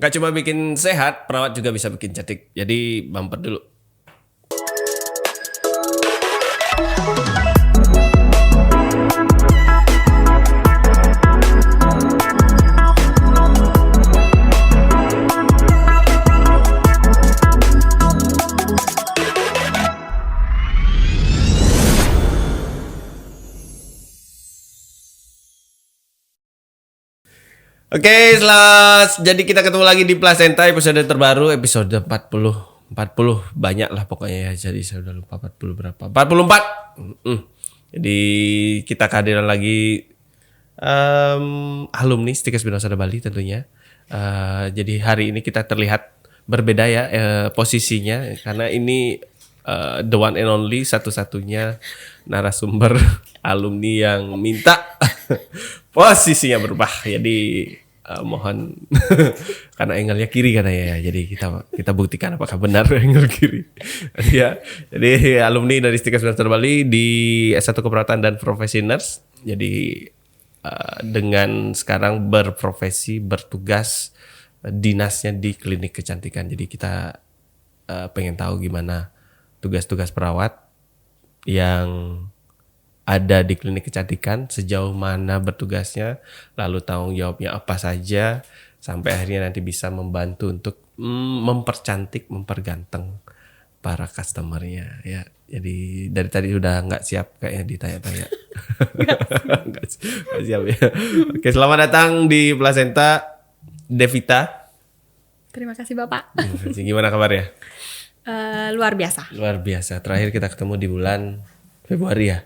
Gak cuma bikin sehat, perawat juga bisa bikin cantik. Jadi bumper dulu. Oke, jadi kita ketemu lagi di Placenta episode terbaru, episode 40 banyak lah pokoknya ya. Jadi saya udah lupa 40 berapa. 44. Jadi kita kehadiran lagi alumni Stika Spinoza Bali tentunya. Jadi hari ini kita terlihat berbeda ya posisinya karena ini the one and only satu-satunya narasumber alumni yang minta posisinya berubah. Jadi mohon karena angle-nya kiri katanya ya. Jadi kita buktikan apakah benar angle kiri. Ya. Jadi alumni dari Stika Spinoza Bali di S1 Keperawatan dan Profesi Nurse. Jadi dengan sekarang bertugas dinasnya di klinik kecantikan. Jadi kita pengen tahu gimana tugas-tugas perawat yang ada di klinik kecantikan, sejauh mana bertugasnya, lalu tanggung jawabnya apa saja, sampai akhirnya nanti bisa membantu untuk mempercantik, memperganteng para customernya ya. Jadi dari tadi udah nggak siap kayaknya ditanya-tanya. Nggak siap ya. Oke, selamat datang di Placenta, Devita. Terima kasih Bapak. Gimana kabarnya? Luar biasa. Luar biasa. Terakhir kita ketemu di bulan Februari ya?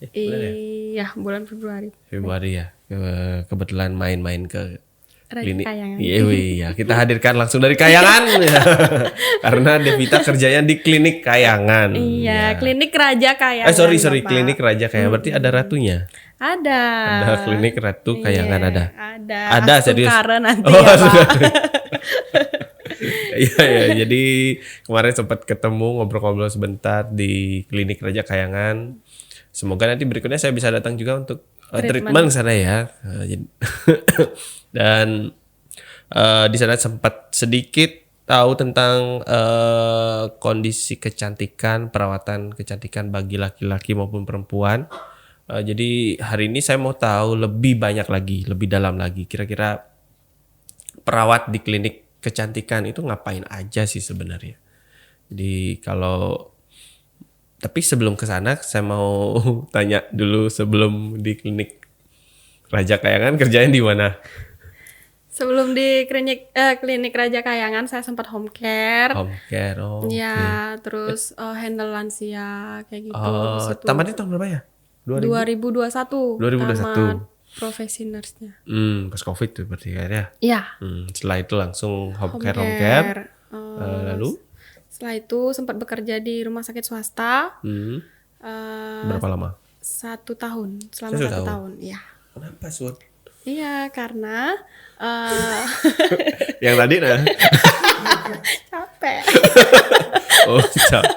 Iya, bulan Februari. Februari ya. Kebetulan main-main ke klinik. Kayangan. Iya, kita hadirkan langsung dari Kayangan. Karena Devita kerjanya di klinik Kayangan. Iya, klinik Raja Kayangan. Sorry, Bapak. klinik Raja Kayangan. Berarti ada ratunya. Ada. Ada klinik Ratu Kayangan ada. Ada serius. Nanti Oh, ya, sudah. Pak. Iya. Jadi kemarin sempat ketemu ngobrol-ngobrol sebentar di klinik Raja Kayangan. Semoga nanti berikutnya saya bisa datang juga untuk treatment sana ya. Dan di sana sempat sedikit tahu tentang kondisi kecantikan, perawatan kecantikan bagi laki-laki maupun perempuan. Jadi hari ini saya mau tahu lebih banyak lagi, lebih dalam lagi. Kira-kira perawat di klinik kecantikan itu ngapain aja sih sebenarnya? Jadi tapi sebelum ke sana saya mau tanya dulu, sebelum di klinik Raja Kayangan kerjain di mana? Sebelum di klinik Raja Kayangan saya sempat home care. Home care. Oh. Ya, terus handle lansia kayak gitu. Tamatnya tahun berapa ya? 2021. 2021. Tamat profesi nurse-nya. Pas Covid tuh berarti ya. Iya. Setelah itu langsung home care. Lalu setelah itu sempat bekerja di rumah sakit swasta. Berapa lama? 1 tahun. Selama 1 tahun. Iya. Kenapa Sur? Iya, karena yang tadi nah. capek. Oh, capek.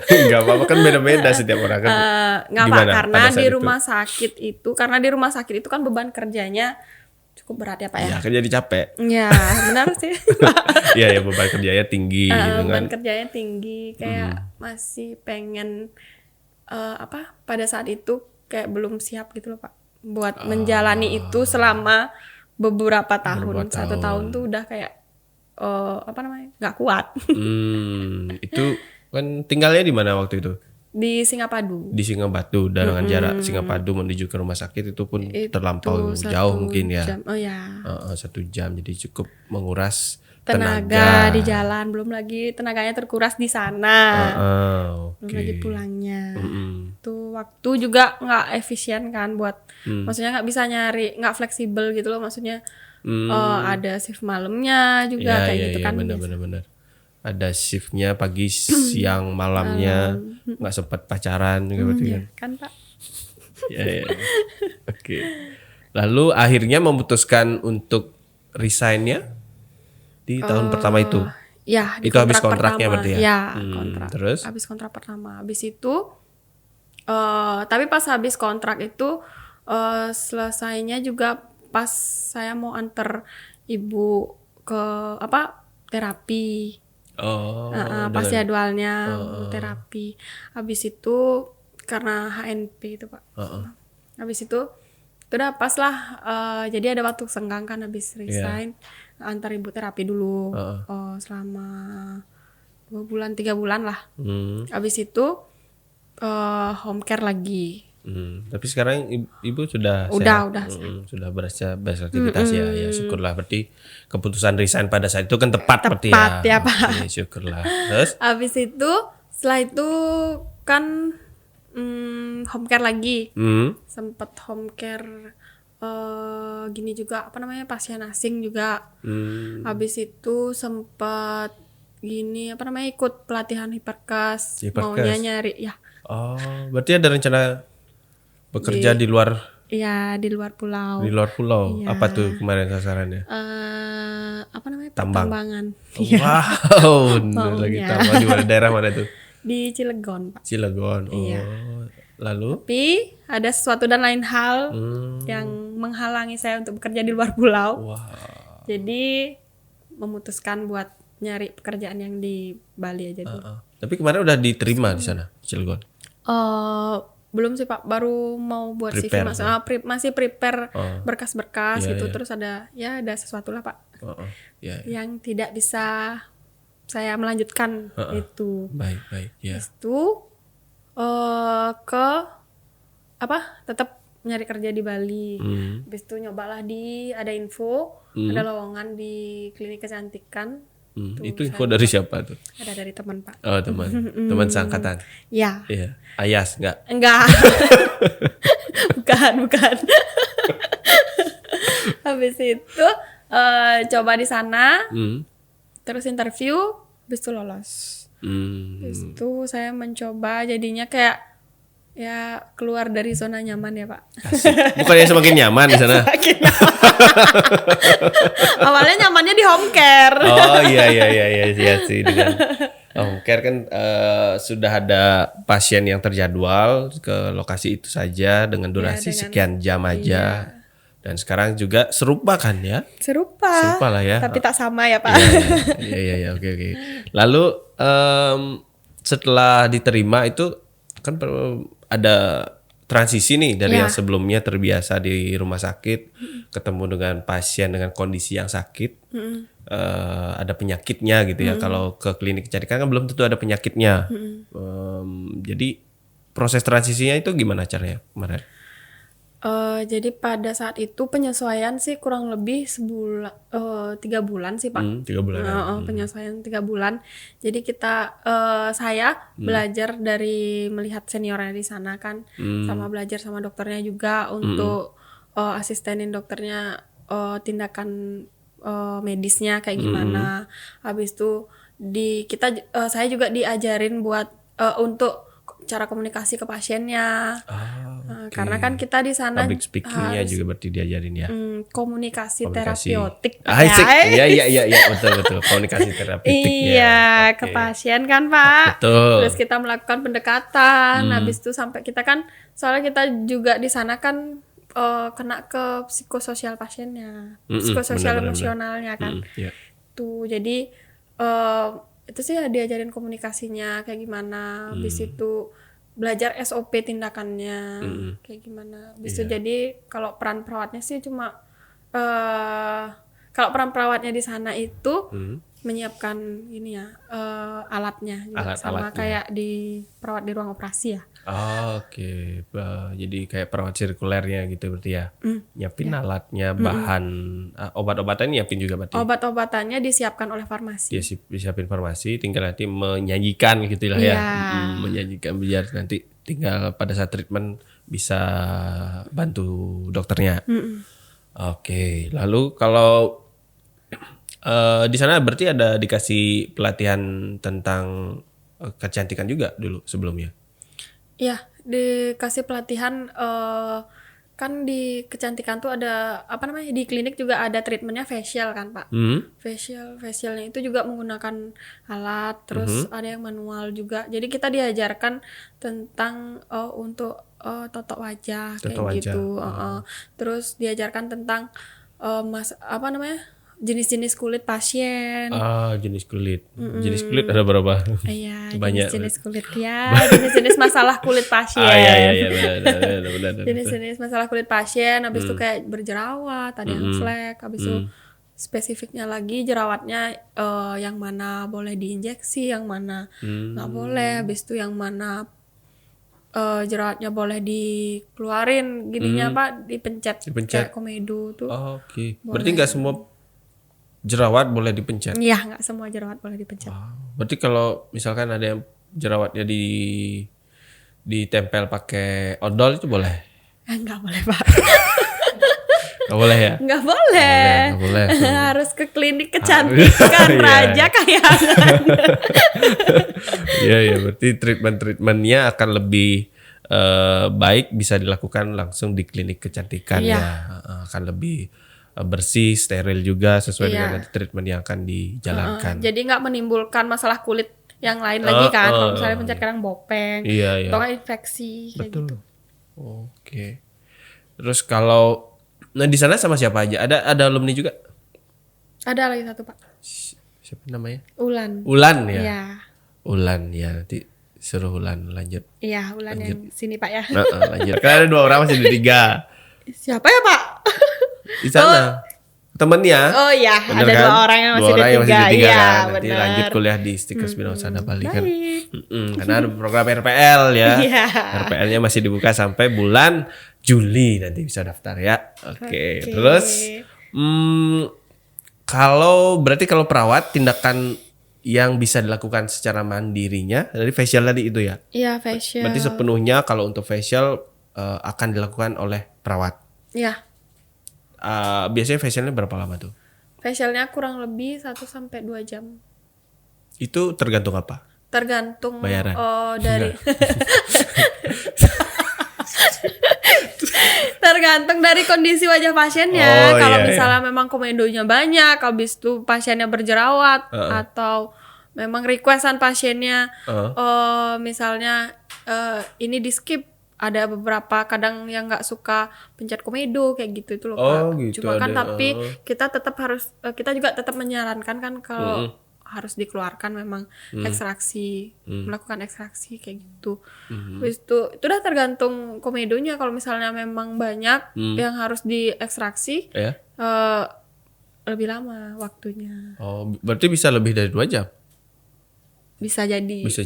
Enggak apa-apa, kan beda-beda setiap orang kan. Enggak Pak, karena di rumah sakit itu kan beban kerjanya cukup berat ya Pak ya. Iya, kan jadi capek. Iya, benar sih. Iya, beban kerjanya tinggi gitu kan. Beban kerjanya tinggi, kayak masih pengen pada saat itu kayak belum siap gitu loh Pak buat menjalani itu selama beberapa tahun. 1 tahun tuh udah kayak nggak kuat. Itu kan tinggalnya di mana waktu itu? Di Singapadu. Di Singapadu, dan dengan jarak Singapadu menuju ke rumah sakit itu pun terlampau jauh mungkin ya. 1 jam. 1 jam, jadi cukup menguras tenaga di jalan, belum lagi tenaganya terkuras di sana. Belum lagi pulangnya. Tuh waktu juga nggak efisien kan buat, maksudnya nggak bisa nyari, nggak fleksibel gitu loh, maksudnya ada shift malamnya juga kayak gitu kan. Benar. Ada shiftnya pagi, siang, malamnya, nggak sempat pacaran juga berarti kan? Kan Pak. Ya. Oke. Lalu akhirnya memutuskan untuk resign-nya di tahun pertama itu. Ya, itu habis kontraknya berarti ya? Ya, kontrak. Terus? Habis kontrak pertama. Habis itu, tapi pas habis kontrak itu selesainya juga pas saya mau antar ibu ke terapi. Pas jadwalnya terapi. Habis itu karena HNP itu Pak. Habis itu udah pas lah. Jadi ada waktu senggang kan habis resign. Antar ibu terapi dulu. Selama 2 bulan 3 bulan lah. Habis itu home care lagi. Tapi sekarang ibu sudah sudah beraktivitas ya syukurlah, berarti keputusan resign pada saat itu kan tepat berarti ya Pak. Oke, syukurlah. Terus habis itu setelah itu kan home care lagi. Sempet home care gini juga pasien asing juga. Habis itu sempet gini ikut pelatihan hiperkes. Maunya nyari ya. Berarti ada rencana bekerja di luar? Iya, di luar pulau. Di luar pulau. Iya. Apa tuh kemarin sasarannya? Pertambangan. Wow, lagi tambang di mana, daerah mana tuh? Di Cilegon, Pak. Cilegon. Iya. Lalu? Tapi ada sesuatu dan lain hal yang menghalangi saya untuk bekerja di luar pulau. Jadi memutuskan buat nyari pekerjaan yang di Bali aja dulu. Tapi kemarin udah diterima di sana, di Cilegon? Belum sih Pak, baru mau buat prepare, CV, masih prepare berkas-berkas gitu. Terus ada sesuatu lah Pak yang tidak bisa saya melanjutkan itu. Baik. Itu tetap nyari kerja di Bali. Habis itu nyobalah ada info, ada lowongan di klinik kecantikan. Itu info dari siapa tuh? Ada dari teman Pak. Oh teman seangkatan. Iya. Ayas enggak? bukan. Habis itu coba di sana, terus interview, habis itu lolos. Habis itu saya mencoba jadinya kayak keluar dari zona nyaman ya Pak. Bukannya semakin nyaman di sana? Awalnya nyamannya di home care. Oh iya sih, dengan home care kan sudah ada pasien yang terjadwal ke lokasi itu saja dengan durasi sekian jam aja. Dan sekarang juga serupa kan ya? Serupa lah ya. Tapi tak sama ya Pak. Iya oke. Lalu setelah diterima itu kan ada transisi nih dari yang sebelumnya terbiasa di rumah sakit ketemu dengan pasien dengan kondisi yang sakit, ada penyakitnya gitu ya. Kalau ke klinik kecantikan kan belum tentu ada penyakitnya. Jadi proses transisinya itu gimana caranya kemarin? Jadi pada saat itu penyesuaian sih kurang lebih 3 bulan sih Pak. 3 bulan. Penyesuaian 3 bulan. Jadi saya belajar dari melihat seniornya di sana kan, sama belajar sama dokternya juga untuk asistenin dokternya tindakan medisnya kayak gimana. Habis itu saya juga diajarin buat untuk cara komunikasi ke pasiennya. Karena kan kita di sana public speakingnya juga berarti diajarin ya. Komunikasi terapeutik. Iya betul komunikasi terapeutik. Iya, ke pasien kan Pak. Betul. Terus kita melakukan pendekatan. Habis itu sampai kita kan soalnya kita juga di sana kan kena ke psikososial pasiennya, psikososial emosionalnya kan. Tuh jadi itu sih diajarin komunikasinya kayak gimana. Habis itu belajar SOP tindakannya kayak gimana. Habis itu jadi kalau peran perawatnya sih cuma kalau peran perawatnya di sana itu menyiapkan ini ya alatnya juga sama kayak di perawat di ruang operasi ya. Oke. Jadi kayak perawat sirkulernya gitu berarti ya. Nyiapin alatnya, bahan obat-obatan nyiapin juga berarti. Obat-obatannya disiapkan oleh farmasi. Disiapin farmasi, tinggal nanti menyajikan gitu lah ya. Menyajikan biar nanti tinggal pada saat treatment bisa bantu dokternya. Oke. Lalu kalau di sana berarti ada dikasih pelatihan tentang kecantikan juga dulu sebelumnya? Iya, dikasih pelatihan kan di kecantikan tuh ada apa namanya, di klinik juga ada treatmentnya facial kan Pak. Facialnya itu juga menggunakan alat, terus ada yang manual juga. Jadi kita diajarkan tentang untuk totok wajah Totok kayak wajah. gitu. Terus diajarkan tentang apa namanya, jenis-jenis kulit pasien. Jenis kulit. Jenis kulit ada berapa? Iya, Banyak. jenis-jenis kulit ya, jenis-jenis masalah kulit pasien. Iya, benar. Jenis-jenis masalah kulit pasien, habis itu kayak berjerawat, ada yang flek, habis itu spesifiknya lagi jerawatnya yang mana boleh diinjeksi, yang mana nggak boleh, habis itu yang mana jerawatnya boleh dikeluarin gininya Pak, dipencet kayak komedo tuh. Oke. Berarti nggak semua jerawat boleh dipencet? Iya, nggak semua jerawat boleh dipencet. Berarti kalau misalkan ada yang jerawatnya ditempel pakai odol itu boleh? Nggak boleh Pak. Nggak boleh ya? Nggak boleh. Nggak boleh. Harus ke klinik kecantikan Raja Kahyangan. Iya, berarti treatmentnya akan lebih baik bisa dilakukan langsung di klinik kecantikan ya. Akan lebih bersih, steril juga sesuai dengan treatment yang akan dijalankan. Jadi nggak menimbulkan masalah kulit yang lain lagi kan. Kalau misalnya pencet kadang bopeng, atau nggak infeksi kayak gitu. Oke. Terus kalau di sana sama siapa aja? Ada alumni juga? Ada lagi satu Pak. Siapa namanya? Ulan ya. Iya. Ulan ya, nanti suruh Ulan lanjut. Iya, Ulan yang sini Pak ya. Lanjut. Karena ada 2 orang masih ada 3. Siapa ya Pak? Di sana. Temennya. Oh iya, bener ada kan? 2 orang yang masih Dua ada 3. Iya, Iya, nanti benar. lanjut kuliah di Stikers Binawasana Bali kan. Baik. Karena ada program RPL ya. Iya. RPL-nya masih dibuka sampai bulan Juli, nanti bisa daftar ya. Oke. Terus berarti kalau perawat, tindakan yang bisa dilakukan secara mandirinya dari facial tadi itu ya? Iya, facial. Berarti sepenuhnya kalau untuk facial akan dilakukan oleh perawat. Iya. Biasanya facialnya berapa lama tuh? Facialnya kurang lebih 1-2 jam. Itu tergantung apa? Tergantung bayaran. Dari tergantung dari kondisi wajah pasiennya. Kalau misalnya memang komedonya banyak, habis itu pasiennya berjerawat, atau memang requestan pasiennya misalnya ini di skip, ada beberapa kadang yang nggak suka pencet komedo kayak gitu itu loh Pak. Gitu Cuma kan ada. tapi kita tetap harus kita juga tetap menyarankan kan kalau harus dikeluarkan memang ekstraksi, melakukan ekstraksi kayak gitu. Terus itu udah tergantung komedonya. Kalau misalnya memang banyak yang harus diekstraksi, lebih lama waktunya. Berarti bisa lebih dari 2 jam? Bisa jadi. Bisa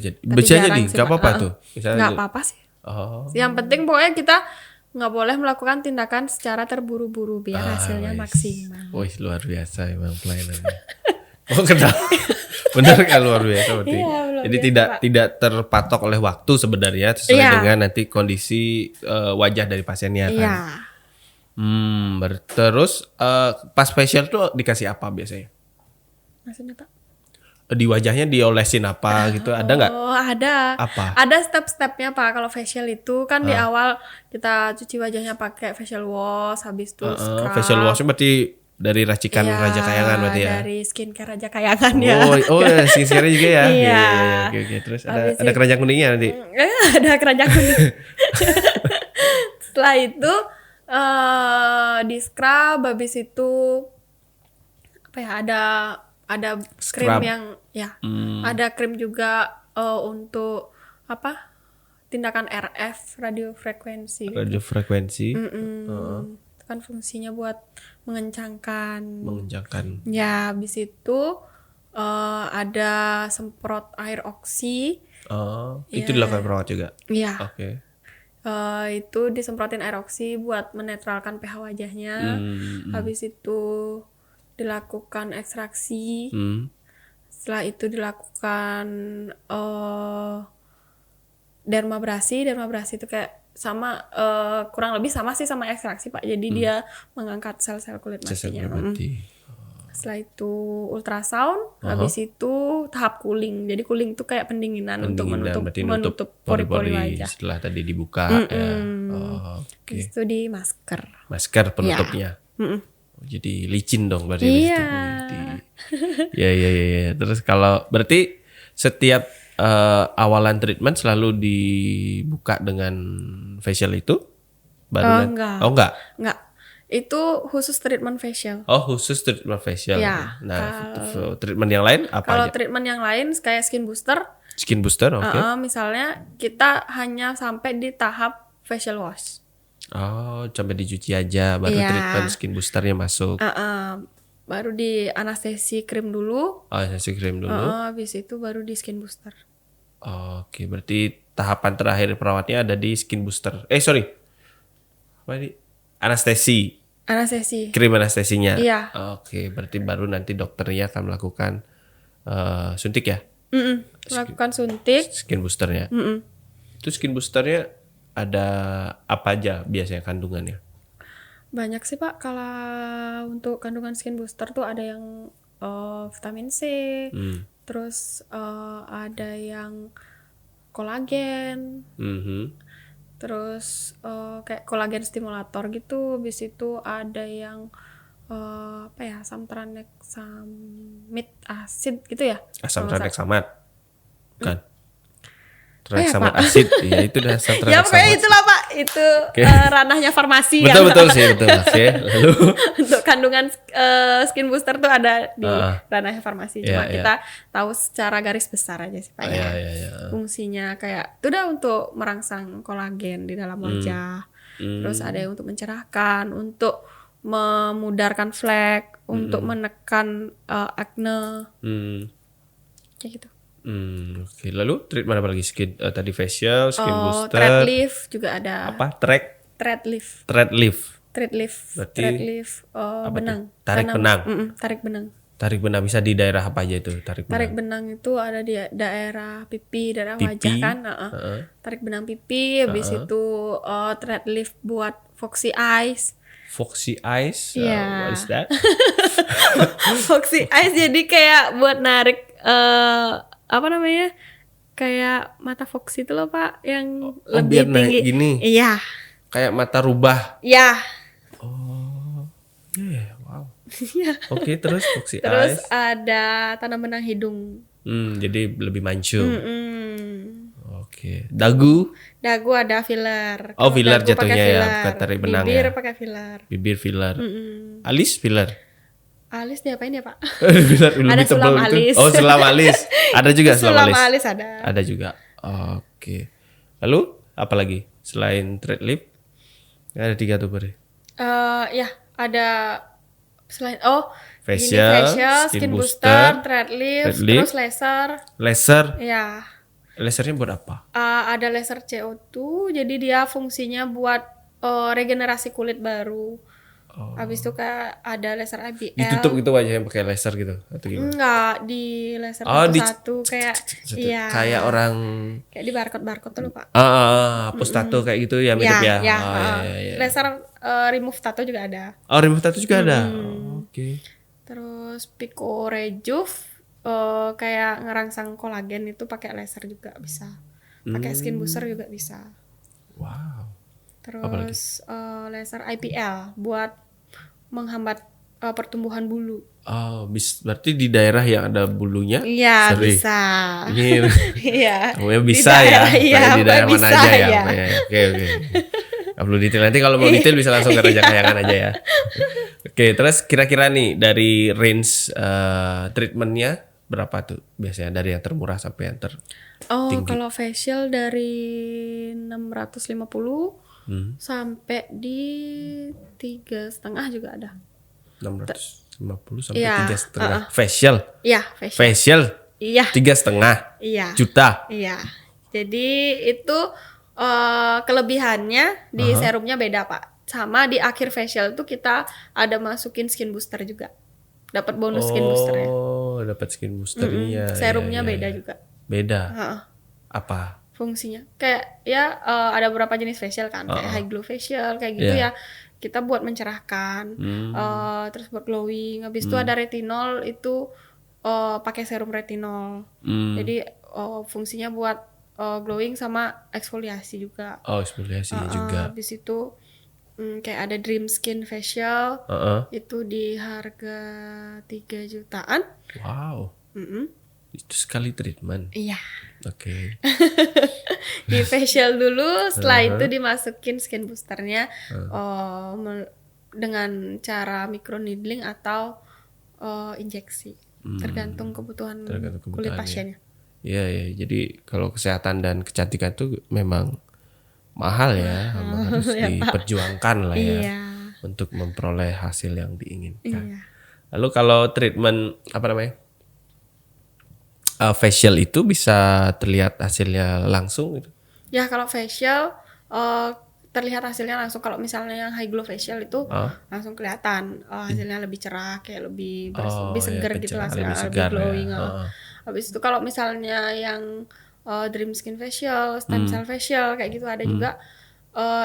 jadi, nggak apa-apa tuh? Nggak apa-apa sih. Yang penting pokoknya kita nggak boleh melakukan tindakan secara terburu-buru biar hasilnya maksimal. Wih, luar biasa emang pelayanannya. Kenal. Benar kan, luar biasa berarti. Iya, jadi tidak terpatok oleh waktu sebenarnya, sesuai dengan nanti kondisi wajah dari pasiennya kan. Iya. Terus pas facial tuh dikasih apa biasanya? Maksudnya Pak? Di wajahnya diolesin apa gitu, ada nggak? Oh, ada. Apa? Ada step-stepnya Pak. Kalau facial itu kan di awal kita cuci wajahnya pakai facial wash, habis itu scrub. Facial wash berarti dari racikan Raja Kahyangan berarti ya? Dari skincare Raja Kahyangan ya. Skincare juga ya? Iya. Oke. Terus ada keranjang kuningnya nanti? Ada keranjang kuning. Setelah itu di scrub, habis itu apa ya, ada krim Scrub. yang ada krim juga untuk apa, tindakan RF, radiofrekuensi. Radiofrekuensi. Itu kan fungsinya buat mengencangkan. Ya, habis itu ada semprot air oksi. Itu dilakukan perawat juga? Iya. Oke. Itu disemprotin air oksi buat menetralkan pH wajahnya. Habis itu dilakukan ekstraksi. Setelah itu dilakukan dermabrasi. Dermabrasi itu kayak sama kurang lebih sama sih sama ekstraksi Pak. Jadi dia mengangkat sel-sel kulit matinya. Setelah itu ultrasound, habis itu tahap cooling. Jadi cooling itu kayak pendinginan untuk menutup pori-pori wajah. Setelah tadi dibuka ya. Oke. Habis itu di masker. Masker penutupnya. Mm-mm. Jadi licin dong berarti di situ. Ya. Terus kalau berarti setiap awalan treatment selalu dibuka dengan facial itu? Baru Enggak. Oh enggak. Enggak. Itu khusus treatment facial. Oh khusus treatment facial. Ya, Nah treatment yang lain apa Kalau aja? treatment yang lain kayak skin booster, Skin booster, oke. misalnya kita hanya sampai di tahap facial wash. Oh sampai dicuci aja, baru Iya. treatment skin boosternya masuk. Baru di anestesi krim dulu. Oh anestesi krim dulu. Habis itu baru di skin booster. Oke, berarti tahapan terakhir perawatnya ada di skin booster. Sorry. Apa ini? Anestesi. Anestesi. Krim anestesinya. Iya. Oke, berarti baru nanti dokternya akan melakukan suntik ya? Lakukan suntik. Skin boosternya. Itu skin boosternya ada apa aja biasanya kandungannya? Banyak sih Pak, kalau untuk kandungan skin booster tuh ada yang vitamin C, terus ada yang kolagen, terus kayak kolagen stimulator gitu. Habis itu ada yang asam tranexamid acid gitu ya. Asam tranexamat. Bukan. ya, Tranexamat Pak? acid. Iya, itu dah asam Ya tranexamat. pokoknya itulah Pak, itu ranahnya farmasi ya. Betul sih, betul. Oke, lalu Untuk kandungan skin booster tuh ada di ranahnya farmasi. Cuma Iya. kita tahu secara garis besar aja sih Pak ya. Iya. Fungsinya kayak itu udah untuk merangsang kolagen di dalam wajah. Terus ada yang untuk mencerahkan, untuk memudarkan flek, untuk menekan acne, kayak gitu. Oke. Lalu treatment apa lagi? Skin tadi facial, skin booster. Thread lift juga ada. Apa? Thread lift. Thread lift, Berarti thread lift benang. tuh? Tarik benang. Tarik benang. Tarik benang bisa di daerah apa aja itu? Tarik Tarik benang. benang itu ada di daerah pipi, daerah Pipi. wajah kan. Tarik benang pipi, habis itu thread lift buat foxy eyes. Foxy eyes. Iya. What is that? Foxy eyes jadi kayak buat narik apa namanya? Kayak mata foxy itu loh Pak, yang lebih biar naik tinggi. gini. Iya. Kayak mata rubah. Iya. Wow. Iya. Oke, terus foxy Terus eyes. ada tanam benang hidung. Jadi lebih mancung. Mm. Oke. Dagu. Dagu ada filler. Oh, Kalau filler dagu pakai jatuhnya ya, filler. bukan tarik benang Bibir ya. pakai filler. Bibir filler. Alis filler. Alis diapain ya Pak? Filler Ada lebih tebal sulam gitu. alis. Oh, sulam alis. Ada juga sulam Sulam alis. alis ada. Ada juga. Oke. Lalu apa lagi selain thread lift? Ada 3 tuh berarti. Ya ada selain Facial, facial, skin skin booster, booster, thread lift, thread lift. terus laser. Laser. Ya, Lasernya buat apa? ada laser CO2, jadi dia fungsinya buat regenerasi kulit baru. Habis itu kayak ada laser IBL. Ditutup gitu wajahnya pakai laser gitu atau gimana? Enggak, di laser satu kayak iya. Kayak orang Kayak di barcode tuh lupa. hapus tato kayak gitu ya mirip ya. Ya. Iya. Laser remove tato juga ada. Oh, remove tato juga ada. Oke. Terus Pico Rejuve kayak ngerangsang kolagen itu pakai laser juga bisa. Pakai skin booster juga bisa. Wow. Terus laser IPL buat menghambat pertumbuhan bulu. Oh, berarti di daerah yang ada bulunya? Iya, sering. bisa. Ini Iya. kamunya bisa Di ya. daerah, iya, Kayak di daerah bisa, mana aja ya. ya. Oke. Gak perlu detail. Nanti kalau mau detail bisa langsung ke Raja Kayangan aja ya. Oke, terus kira-kira nih dari range treatmentnya berapa tuh biasanya dari yang termurah sampai yang tertinggi? Kalau facial dari 650 sampai di 3,5 juga ada. 650 sampai Iya, 3,5 facial. Iya, facial. Facial Iya. 3,5 Iya. juta. Iya. Jadi itu kelebihannya di serumnya beda, Pak. Sama di akhir facial tuh kita ada masukin skin booster juga. Dapat bonus skin boosternya. Oh, dapat skin boosternya. Serumnya beda juga. Beda. Heeh. Apa? Fungsinya kayak ya ada beberapa jenis facial kan, kayak high glow facial kayak gitu ya. Kita buat mencerahkan, terus buat glowing. Habis itu ada retinol itu pakai serum retinol. Jadi fungsinya buat glowing sama eksfoliasi juga. Oh, eksfoliasi juga. Habis itu kayak ada Dream Skin Facial. Itu di harga 3 jutaan. Wow. Itu sekali treatment. Iya. Oke. Di facial dulu, setelah itu dimasukin skin boosternya dengan cara microneedling atau injeksi. Tergantung kebutuhan kulit pasiennya. Iya. Jadi kalau kesehatan dan kecantikan itu memang mahal ya, memang harus diperjuangkan lah ya, untuk memperoleh hasil yang diinginkan. Lalu kalau treatment facial itu bisa terlihat hasilnya langsung gitu? Ya kalau facial terlihat hasilnya langsung. Kalau misalnya yang high glow facial itu langsung kelihatan hasilnya lebih cerah, kayak lebih lebih segar gitu lah, lebih glowing. Habis itu kalau misalnya yang Dream Skin Facial, Stem Cell Facial kayak gitu ada juga,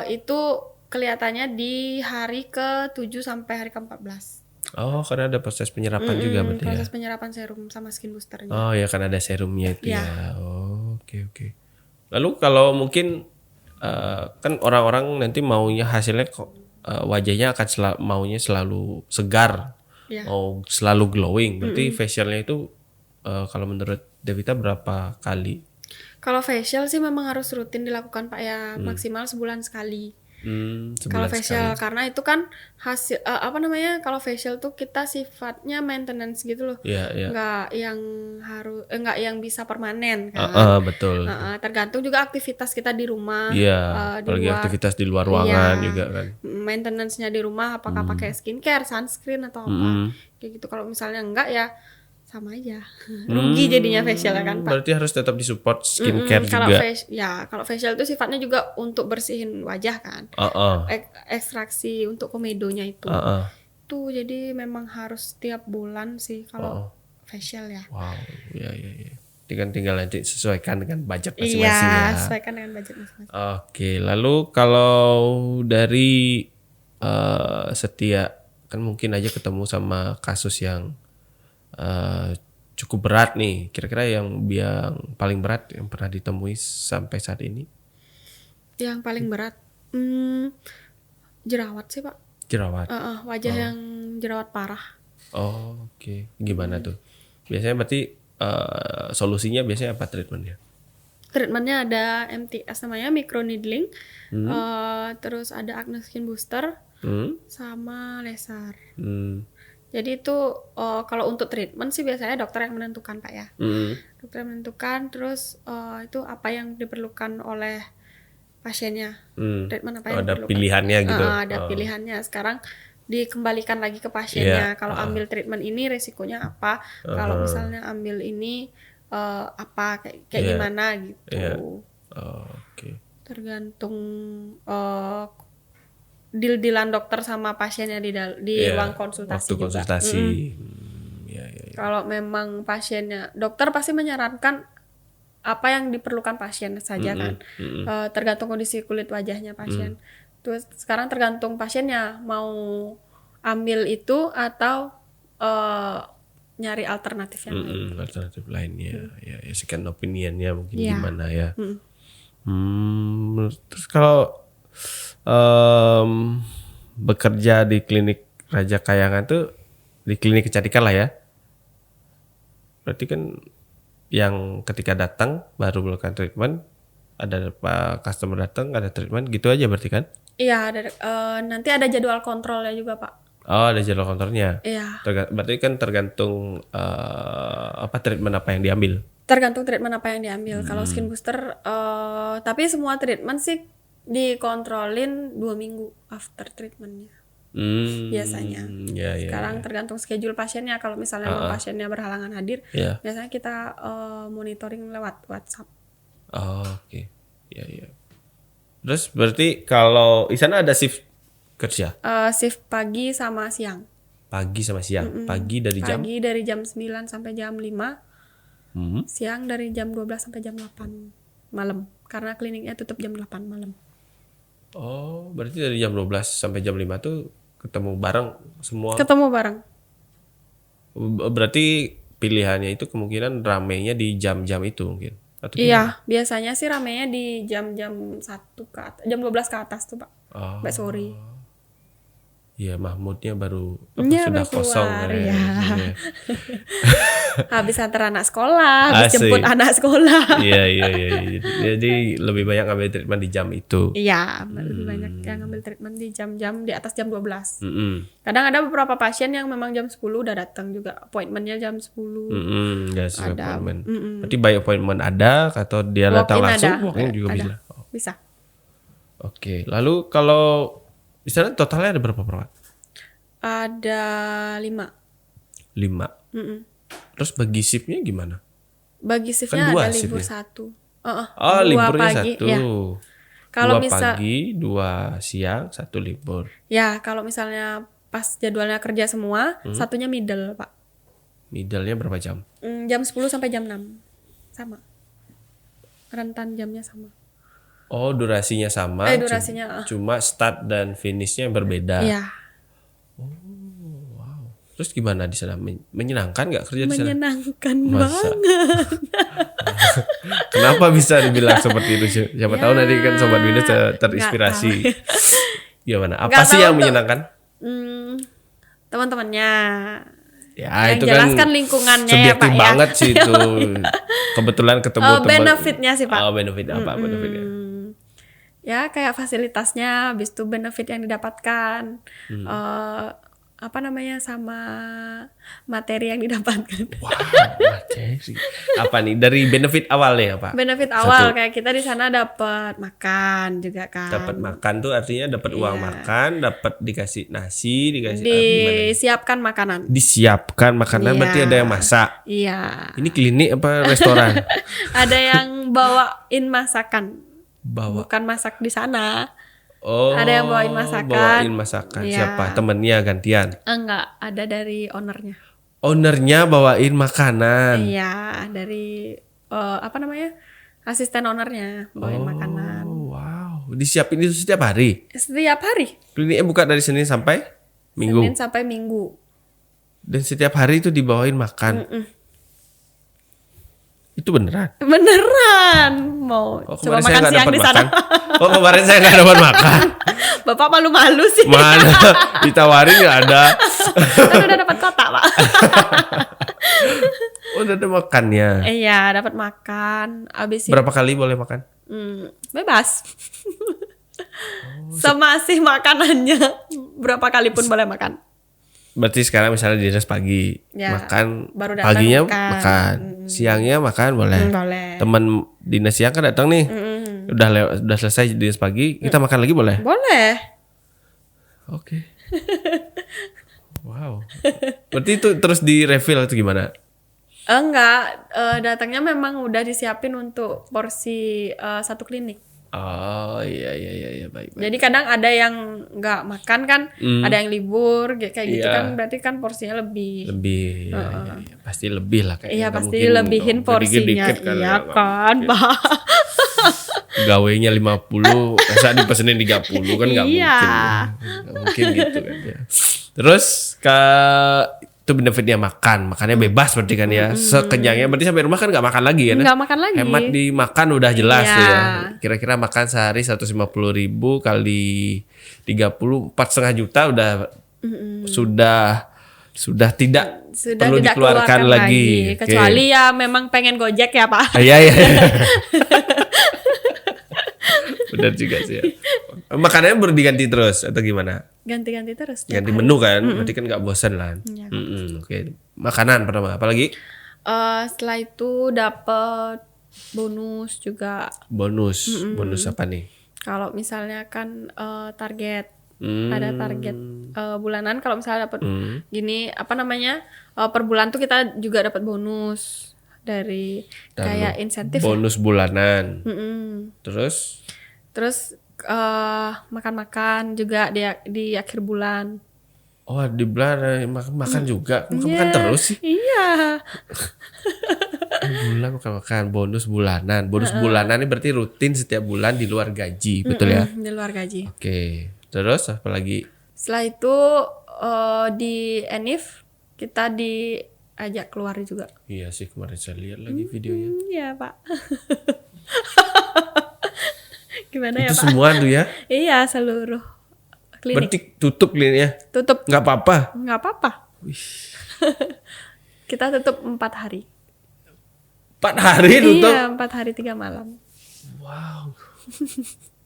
itu kelihatannya di hari ke-7 sampai hari ke-14. Oh, karena ada proses penyerapan juga berarti proses penyerapan serum sama skin boosternya. Oh ya, kan ada serumnya itu ya. Oh, oke. Lalu kalau mungkin kan orang-orang nanti maunya hasilnya kok wajahnya akan maunya selalu segar, mau selalu glowing. Berarti facialnya itu kalau menurut Devita berapa kali? Kalau facial sih memang harus rutin dilakukan Pak ya, maksimal sebulan sekali. Kalau facial sekali. Karena itu kan hasil kalau facial tuh kita sifatnya maintenance gitu loh. Nggak yang harus nggak yang bisa permanen kan. Betul. Tergantung juga aktivitas kita di rumah. Apalagi aktivitas di luar ruangan juga kan. Maintenance-nya di rumah apakah pakai skincare, sunscreen atau apa. Kayak gitu. Kalau misalnya enggak ya sama aja, rugi jadinya facial kan Pak. Berarti harus tetap disupport skincare juga. Kalau facial itu sifatnya juga untuk bersihin wajah kan, ekstraksi untuk komedonya itu. Tuh jadi memang harus tiap bulan sih kalau facial ya. Wow, ya. Tinggal nanti sesuaikan dengan budget masing-masing ya. Sesuaikan dengan budget masing-masing. Oke, lalu kalau dari Setia kan mungkin aja ketemu sama kasus yang cukup berat nih, kira-kira yang paling berat yang pernah ditemui sampai saat ini? Yang paling berat jerawat sih Pak. Jerawat? Wajah yang jerawat parah. Oke. Gimana tuh? Biasanya berarti solusinya biasanya apa treatmentnya? Treatmentnya ada MTS namanya microneedling, terus ada acne skin booster, sama laser. Jadi itu kalau untuk treatment sih biasanya dokter yang menentukan Pak ya. Dokter yang menentukan, terus itu apa yang diperlukan oleh pasiennya. Treatment apa yang Ada diperlukan. pilihannya gitu. Ada pilihannya. Sekarang dikembalikan lagi ke pasiennya. Kalau ambil treatment ini resikonya apa? Kalau misalnya ambil ini apa kayak gimana gitu. Tergantung deal-dealan dokter sama pasiennya di ruang konsultasi waktu juga. konsultasi. Kalau memang pasiennya, dokter pasti menyarankan apa yang diperlukan pasien saja kan. Tergantung kondisi kulit wajahnya pasien. Terus sekarang tergantung pasiennya mau ambil itu atau nyari alternatif yang lain. Alternatif lainnya. Ya, second opinionnya mungkin gimana ya. Terus kalau bekerja di klinik Raja Kayangan tuh, di klinik kecantikan lah ya, berarti kan yang ketika datang baru melakukan treatment, ada customer datang ada treatment gitu aja berarti kan? Iya, nanti ada jadwal kontrolnya juga Pak. Oh, ada jadwal kontrolnya. Iya. Berarti kan tergantung treatment apa yang diambil. Tergantung treatment apa yang diambil. Kalau skin booster, tapi semua treatment sih dikontrolin 2 minggu after treatmentnya. Biasanya. Sekarang tergantung schedule pasiennya. Kalau misalnya pasiennya berhalangan hadir, biasanya kita monitoring lewat WhatsApp. Oke. Ya. Terus berarti kalau di sana ada shift kerja? Shift pagi sama siang. Pagi sama siang. Pagi dari jam? Pagi dari jam 9 sampai jam 5. Siang dari jam 12 sampai jam 8 malam. Karena kliniknya tutup jam 8 malam. Oh, berarti dari jam 12 sampai jam 5 tuh ketemu bareng semua? Ketemu bareng. Berarti pilihannya itu kemungkinan ramainya di jam-jam itu mungkin? Atau Iya, biasanya sih ramenya di jam-jam 1 ke atas, jam 12 ke atas tuh, Pak. Oh. Sampai sore. Iya, Mahmudnya baru Iya, sudah baru kosong keluar, ya. ya. Iya. Habis antar anak sekolah, habis Asik. jemput anak sekolah. Iya. Jadi lebih banyak ngambil treatment di jam itu. Iya, lebih banyak yang ngambil treatment di jam-jam di atas jam 12. Mm-mm. Kadang ada beberapa pasien yang memang jam 10 udah datang juga. Appointmentnya jam 10. Ya, sesuai Ada. appointment. Berarti by appointment ada atau dia datang Walk-in langsung, ada. walk-in juga Ada. bisa. Oh, Bisa. Oke, lalu kalau di sana totalnya ada berapa perawat? Ada 5. 5. Terus bagi shiftnya gimana? Bagi shiftnya Kan 2 ada libur shiftnya. 1. Oh, 2 liburnya pagi. 1. Ya. Kalau 2 misal pagi, 2 siang, 1 libur. ya, kalau misalnya pas jadwalnya kerja semua, satunya middle, Pak. Middle-nya berapa jam? Jam 10 sampai jam 6. Sama. Rentan jamnya sama. Oh, durasinya sama. Durasinya. Cuma start dan finishnya berbeda. Iya. Terus gimana di sana? Menyenangkan nggak kerja di sana? Menyenangkan Masa? banget. Kenapa bisa dibilang seperti itu? Siapa tahu nanti kan Sobat Windows terinspirasi. Gimana? Apa Nggak sih tahu yang tuh. menyenangkan? Teman-temannya. Ya, Yang itu jelas kan kan lingkungannya ya, subjektif Pak, ya. banget sih itu. Kebetulan ketemu teman. Benefitnya sih, Pak. Oh, benefit apa benefitnya? Ya kayak fasilitasnya, habis itu benefit yang didapatkan. Apa namanya, sama materi yang didapatkan. Wah, materi. Apa nih dari benefit awalnya, Pak? Benefit awal kayak kita di sana dapat makan juga kan. Dapat makan tuh artinya dapat uang makan, dapat dikasih nasi, dikasih Disiapkan makanan. disiapkan makanan, Iya. berarti ada yang masak. Iya. Ini klinik apa restoran? Ada yang bawain masakan. Bawa. Bukan masak di sana. Oh. Ada yang bawain masakan. Bawain masakan. Iya. Siapa? Temennya gantian. Enggak, ada dari ownernya. Ownernya bawain makanan. Iya, dari apa namanya? Asisten ownernya bawain makanan. Oh, wow. Disiapin itu setiap hari. Setiap hari. Kliniknya buka dari Senin sampai Minggu. Senin sampai Minggu. Dan setiap hari itu dibawain makan. Itu beneran? Beneran. Mau Oh, coba kemarin saya makan nggak siang dapat di sana. makan. Oh, kemarin saya nggak dapat makan. Bapak malu-malu sih. Mana? Ditawarin nggak ada. Kan udah dapat kotak, Pak. Oh, udah ada makannya. Iya, dapat makan. Abis itu Berapa kali boleh makan? bebas. Semasih makanannya. Berapa kali pun boleh makan. Berarti sekarang misalnya di dinas pagi Ya, makan, baru datang paginya makan. makan, siangnya makan boleh. Boleh. Teman dinas siang kan datang nih, udah selesai dinas pagi, kita makan lagi boleh? Boleh. Oke. Wow. Berarti itu terus di refill atau gimana? Enggak, datangnya memang udah disiapin untuk porsi satu klinik. Oh iya baik. Jadi kadang ada yang nggak makan kan, ada yang libur kayak gitu Iya. kan, berarti kan porsinya lebih. Lebih, ya. Pasti lebih lah kayaknya. Iya Nggak pasti mungkin lebihin dong, porsinya, dikit-dikit kan, iya ya, nggak kan, mungkin. Pak. Gawainya 50, masa dipesenin 30 kan nggak Iya. mungkin. Nggak mungkin gitu kan ya. Terus itu benefitnya makannya bebas berarti kan ya. Sekenyangnya berarti sampai rumah kan nggak makan lagi kan? Nggak makan lagi. Hemat di makan udah jelas Iya. tuh ya. Kira-kira makan sehari 150.000 kali 30, 4,5 juta sudah tidak Sudah perlu tidak dikeluarkan keluarkan lagi. Oke. Kecuali ya memang pengen Gojek ya, Pak. Iya. Benar juga sih ya. Makanannya baru diganti terus atau gimana? Ganti-ganti terus. tiap Ganti hari. menu kan? Berarti kan nggak bosan lah. Iya. Oke. Makanan pertama, apalagi? Setelah itu dapat bonus juga. Bonus. Bonus apa nih? Kalau misalnya kan target, ada target bulanan. Kalau misalnya dapat gini, apa namanya, per bulan tuh kita juga dapat bonus dari kayak insentif. Bonus bulanan. Mm-mm. Terus? Makan-makan juga di akhir bulan. Oh, di bulan makan juga. Makan Iya. terus sih. Iya. Bulan makan bonus bulanan. Bonus bulanan ini berarti rutin setiap bulan di luar gaji, betul ya? Di luar gaji. Oke. Terus apa lagi? Setelah itu di ENIF kita ajak keluar juga. Iya sih, kemarin saya lihat lagi videonya. Iya Pak. Gimana ya Itu Pak? semua tuh ya. Iya, seluruh klinik. Berarti tutup kliniknya. Tutup. Nggak apa-apa. Nggak apa-apa. Kita tutup 4 hari. 4 hari tutup. Iya, 4 hari 3 malam. Wow.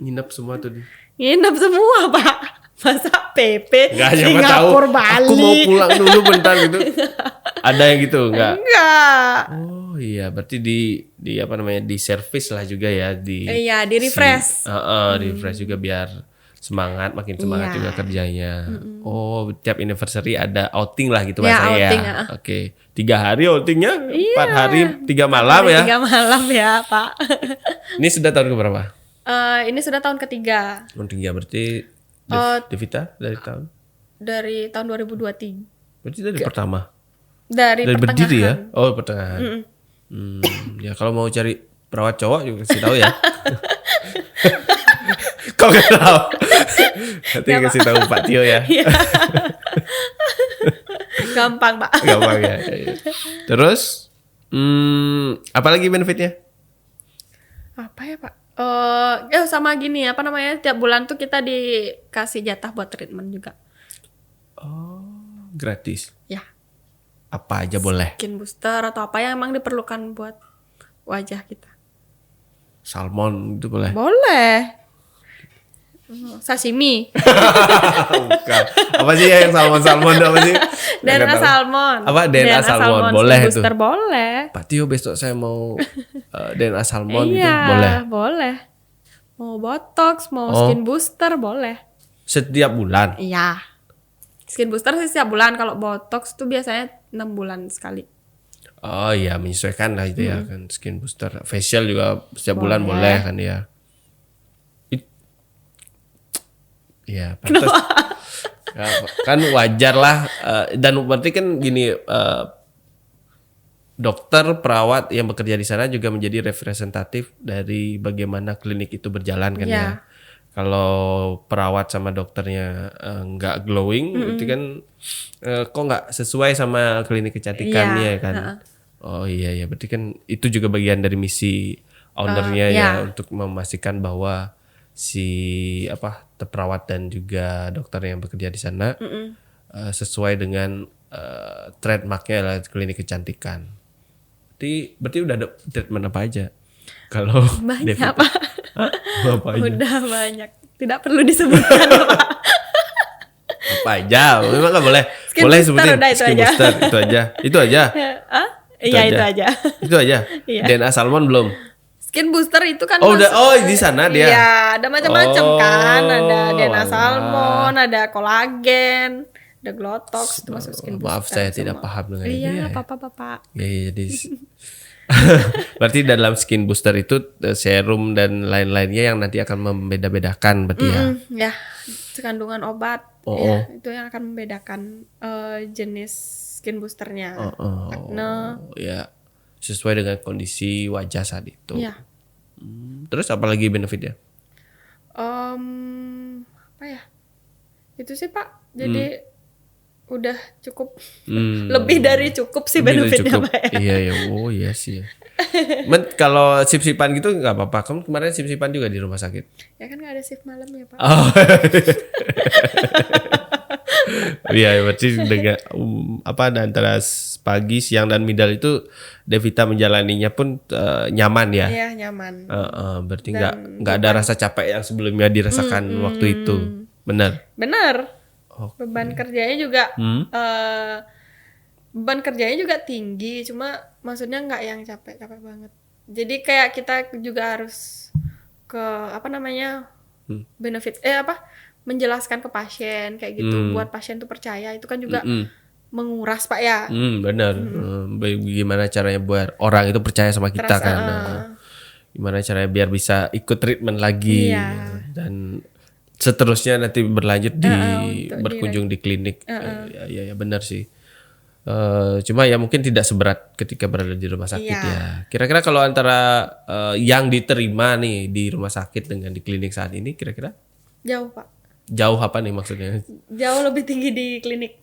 Nginep semua tuh. Nginep semua Pak. Masa PP Enggak, siapa tahu. Singapura Bali. Aku mau pulang dulu bentar gitu. Ada yang gitu enggak? Enggak. Oh iya, berarti di apa namanya, di servis lah juga ya, di Iya, di refresh. di refresh juga biar makin semangat Iya. juga kerjanya. Oh, tiap anniversary ada outing lah gitu Ya, bahasanya outing, ya. Oke. 3 hari outingnya, 4 hari 3 4 malam hari, ya. 3 malam ya Pak. Ini sudah tahun keberapa? Ini sudah tahun ketiga. Tahun 3 berarti Devita dari tahun? Dari tahun 2023. Berarti dari pertama. Dari Berdiri ya? pertengahan. Oh, pertengahan. Ya kalau mau cari perawat cowok juga kasih tahu ya. Kau nggak tahu? Nanti kasih tahu Pak Tio ya. Iya. Gampang Pak. Gampang ya. Terus, apa lagi benefitnya? Apa ya Pak? Sama gini, apa namanya, tiap bulan tuh kita dikasih jatah buat treatment juga. Oh, gratis. Ya, Apa aja boleh. skin booster atau apa yang emang diperlukan buat wajah kita. Salmon itu boleh. Boleh. Sashimi. Bukan. Apa sih ya yang salmon apa sih? DNA Nggak tahu. salmon. Apa DNA salmon? Boleh skin itu. booster boleh. Pak Tio besok saya mau DNA salmon gitu, Iya, boleh. boleh. Mau botox, mau Oh. skin booster boleh. Setiap bulan. Iya. Skin booster sih setiap bulan, kalau botox tuh biasanya 6 bulan sekali. Oh iya, menyesuaikan lah itu ya kan, skin booster. Facial juga setiap bulan Boleh. boleh kan ya. Iya, pantas. Ya, kan wajar lah, dan berarti kan gini, dokter, perawat yang bekerja di sana juga menjadi representatif dari bagaimana klinik itu berjalan kan Iya. ya. Kalau perawat sama dokternya nggak glowing, berarti kan kok nggak sesuai sama klinik kecantikannya Iya, kan. Oh iya ya, berarti kan itu juga bagian dari misi ownernya ya, iya. untuk memastikan bahwa si perawat dan juga dokter yang bekerja di sana sesuai dengan trademarknya lah klinik kecantikan. Berarti udah ada treatment apa aja? Kalau Banyak Devita? Pak. Hah? Apa aja? Udah banyak. Tidak perlu disebutkan Pak. Apa aja? Memang nggak boleh. Skin Boleh booster sebutin udah, itu skin aja. booster, itu aja. Itu aja. Hah? Iya itu aja. Itu aja. Iya. DNA salmon belum. Skin booster itu kan Oh, udah. masuk- Oh, di sana dia. Iya, ada macam-macam Oh, kan. Ada DNA walah. salmon, ada kolagen, ada glotox, itu masuk skin booster. Maaf saya tidak semua. paham dengan itu Iya, ya. apa-apa Pak. Ya, jadi berarti dalam skin booster itu serum dan lain-lainnya yang nanti akan membeda-bedakan berarti ya. Ya, kandungan obat Oh, ya, oh. itu yang akan membedakan jenis skin boosternya. Oh, Acne. ya. Sesuai dengan kondisi wajah saat itu. Ya. Terus apa lagi benefitnya? Apa ya? Itu sih Pak. Jadi udah cukup. Hmm. Lebih dari cukup sih Lebih dari benefitnya cukup. Pak. Ya. Iya ya, oh iya sih. Kalau sip-sipan gitu nggak apa-apa. Kamu kemarin sip-sipan juga di rumah sakit. Ya kan nggak ada shift malam ya Pak. Oh. Iya, berarti dengan antara pagi, siang dan midal itu Devita menjalaninya pun nyaman ya. Iya nyaman. Berarti Dan nggak ada rasa capek yang sebelumnya dirasakan waktu itu. Benar. Bener. Oke. Beban kerjanya juga beban kerjanya juga tinggi. Cuma maksudnya nggak yang capek-capek banget. Jadi kayak kita juga harus ke benefit menjelaskan ke pasien kayak gitu, buat pasien tuh percaya, itu kan juga menguras Pak ya. Benar. Gimana caranya buat orang itu percaya sama kita Terasa, kan. Gimana caranya biar bisa ikut treatment lagi. Iya. Dan seterusnya nanti berlanjut untuk berkunjung di klinik. Ya benar sih. Cuma ya mungkin tidak seberat ketika berada di rumah sakit Iya. ya. Kira-kira kalau antara yang diterima nih di rumah sakit dengan di klinik saat ini, kira-kira Jauh Pak. jauh apa nih maksudnya? Jauh lebih tinggi di klinik.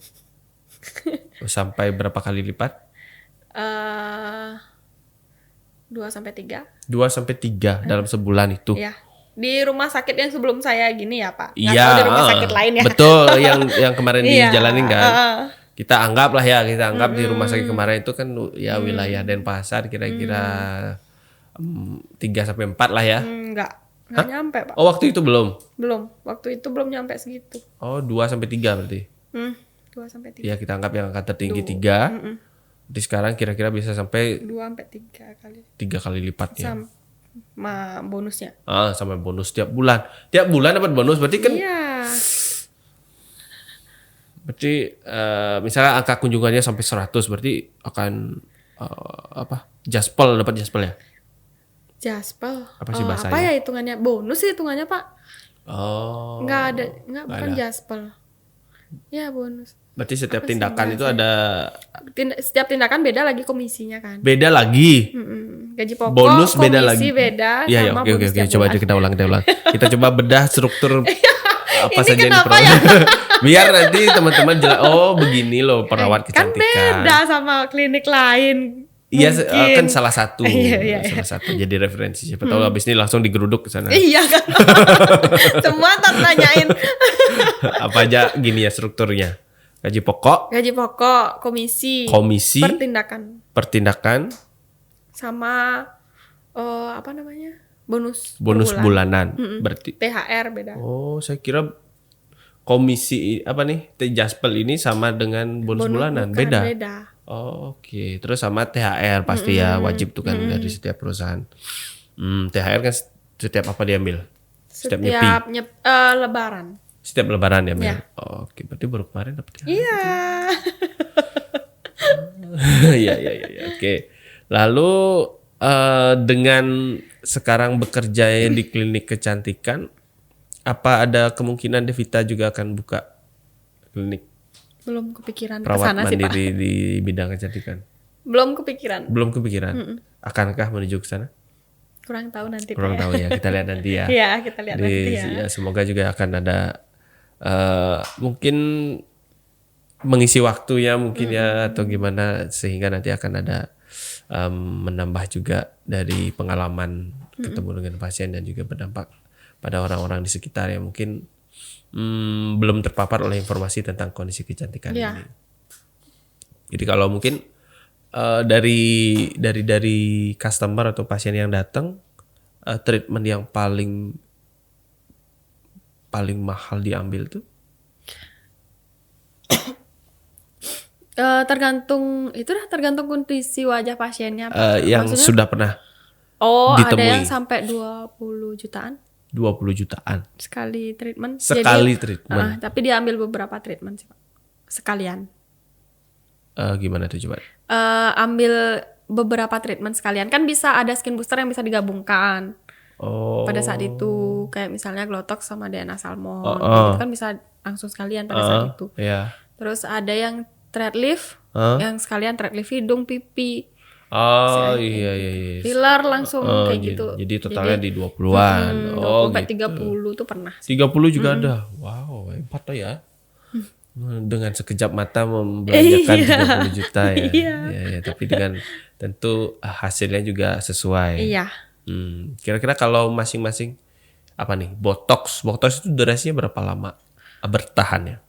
Sampai berapa kali lipat? 2-3. 2-3 dalam sebulan itu. Ya. Di rumah sakit yang sebelum saya gini ya Pak. Nggak Iya, tahu di rumah sakit lain ya. betul yang kemarin Iya, dijalanin kan. Kita anggap di rumah sakit kemarin itu kan ya wilayah Denpasar kira-kira 3-4 lah ya. Enggak nyampe Pak. Oh, waktu itu belum. Waktu itu belum nyampe segitu. Oh, 2-3 berarti. 2-3. Ya, kita anggap yang angka tertinggi 3. Jadi sekarang kira-kira bisa sampai 2-3 kali. 3 kali lipatnya. Sama bonusnya. Sama bonus tiap bulan. Tiap bulan dapat bonus berarti kan. Iya. Berarti misalnya angka kunjungannya sampai 100 berarti akan Jaspel dapat Jaspel ya? Jaspel. Apa sih bahasanya? Apa ya hitungannya? Bonus sih hitungannya Pak. Oh. Bukan Jaspel. Ya bonus. Berarti setiap tindakan itu ada. Setiap tindakan beda lagi komisinya kan. Beda lagi. Gaji pokok, bonus beda komisi lagi. beda. Iya, sama oke. bonus tiap Coba bulan. kita ulang. Kita coba bedah struktur apa Ini saja yang kenapa diperoleh. Biar nanti teman-teman jelas. Oh, begini loh perawat Kan kecantikan. beda sama klinik lain. Iya, Mungkin. kan salah satu. Iya. Salah satu. Jadi referensi. Siapa tahu habis ini langsung digeruduk ke sana. Iya kan. Semua tak nanyain. Apa aja gini ya strukturnya. Gaji pokok, komisi, pertindakan, sama apa namanya? Bonus bulanan. Berarti THR beda. Oh, saya kira komisi apa nih? Jaspel ini sama dengan bonus bulanan. Bukan, Beda. beda. Oh, oke. Terus sama THR pasti ya wajib tuh kan dari setiap perusahaan. THR kan setiap apa diambil? Setiap nyepi. Lebaran. Setiap lebaran diambil. Ya. Oh, oke, berarti baru kemarin dapat THR. Iya. Iya. Oke. Lalu dengan sekarang bekerja di klinik kecantikan, apa ada kemungkinan Devita juga akan buka klinik Belum kepikiran perawat kesana sih Pak. mandiri di bidang kecantikan? Belum kepikiran. Belum kepikiran. Akankah menuju ke sana? Kurang tahu nanti. Kurang tahu ya. Kita lihat nanti ya. Iya, kita lihat nanti ya. Ya, semoga juga akan ada mungkin mengisi waktunya mungkin ya atau gimana sehingga nanti akan ada menambah juga dari pengalaman ketemu dengan pasien dan juga berdampak pada orang-orang di sekitar yang mungkin belum terpapar oleh informasi tentang kondisi kecantikan ini. Jadi kalau mungkin dari customer atau pasien yang datang, treatment yang paling mahal diambil tuh tergantung kondisi wajah pasiennya Pak. yang Maksudnya, sudah pernah ada ditemui. yang sampai 20 jutaan 20 jutaan sekali treatment. treatment. Tapi dia ambil beberapa treatment sih Pak. Sekalian. Gimana tuh coba? Ambil beberapa treatment sekalian. Kan bisa ada skin booster yang bisa digabungkan. Pada saat itu kayak misalnya Glotox sama DNA Salmon itu kan bisa langsung sekalian pada saat itu. Iya. Terus ada yang thread lift yang sekalian thread lift hidung, pipi. Oh iya. Filler langsung kayak gitu. Jadi totalnya di 20-an. 30 tuh pernah. 30 juga ada. Wow, hebat tuh ya. Dengan sekejap mata membelanjakan 30 juta ya. Iya, tapi dengan tentu hasilnya juga sesuai. Iya. Kira-kira kalau masing-masing apa nih? Botox itu durasinya berapa lama bertahannya?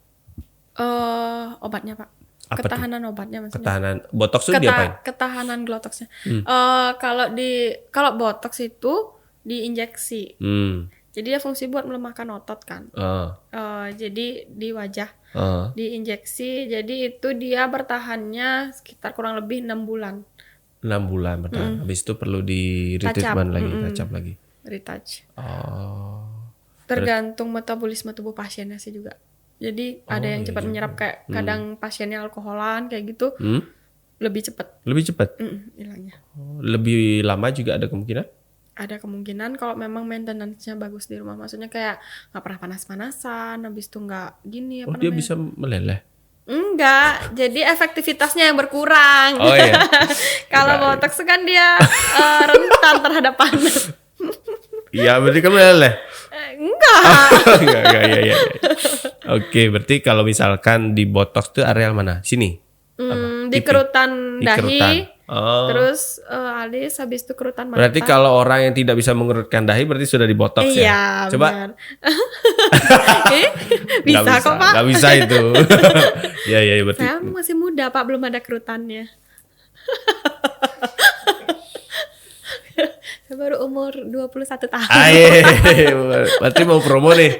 Obatnya Pak. Apa ketahanan obatnya maksudnya. Ketahanan botox itu diapain? Ketahanan Glotoxnya. Kalau botox itu diinjeksi. Jadi dia fungsi buat melemahkan otot kan. Jadi di wajah diinjeksi. Jadi itu dia bertahannya sekitar kurang lebih 6 bulan. 6 bulan bertahan. Habis itu perlu di retreatment lagi, touch up lagi. Retouch. Oh. Tergantung metabolisme tubuh pasiennya sih juga. Jadi ada yang cepat menyerap kayak kadang pasiennya alkoholan kayak gitu. Lebih cepat. Lebih cepat. Hilangnya. Lebih lama juga ada kemungkinan? Ada kemungkinan kalau memang maintenance-nya bagus di rumah. Maksudnya kayak nggak pernah panas-panasan, habis itu nggak gini apa namanya. Dia bisa meleleh? Enggak, jadi efektivitasnya yang berkurang. Oh iya. Kalau botox kan dia rentan terhadap panas. Iya, berarti kan meleleh. Enggak. Iya. Oke, berarti kalau misalkan di botox itu area mana? Sini? Di kerutan Di dahi. kerutan. Oh. Terus alis, habis itu kerutan mata. Berarti kalau orang yang tidak bisa mengerutkan dahi berarti sudah di botox ya? Iya, Coba. benar. Bisa kok, Pak. Nggak bisa itu. Iya, berarti. Saya masih muda, Pak, belum ada kerutannya. Saya baru umur 21 tahun. Berarti mau promo nih.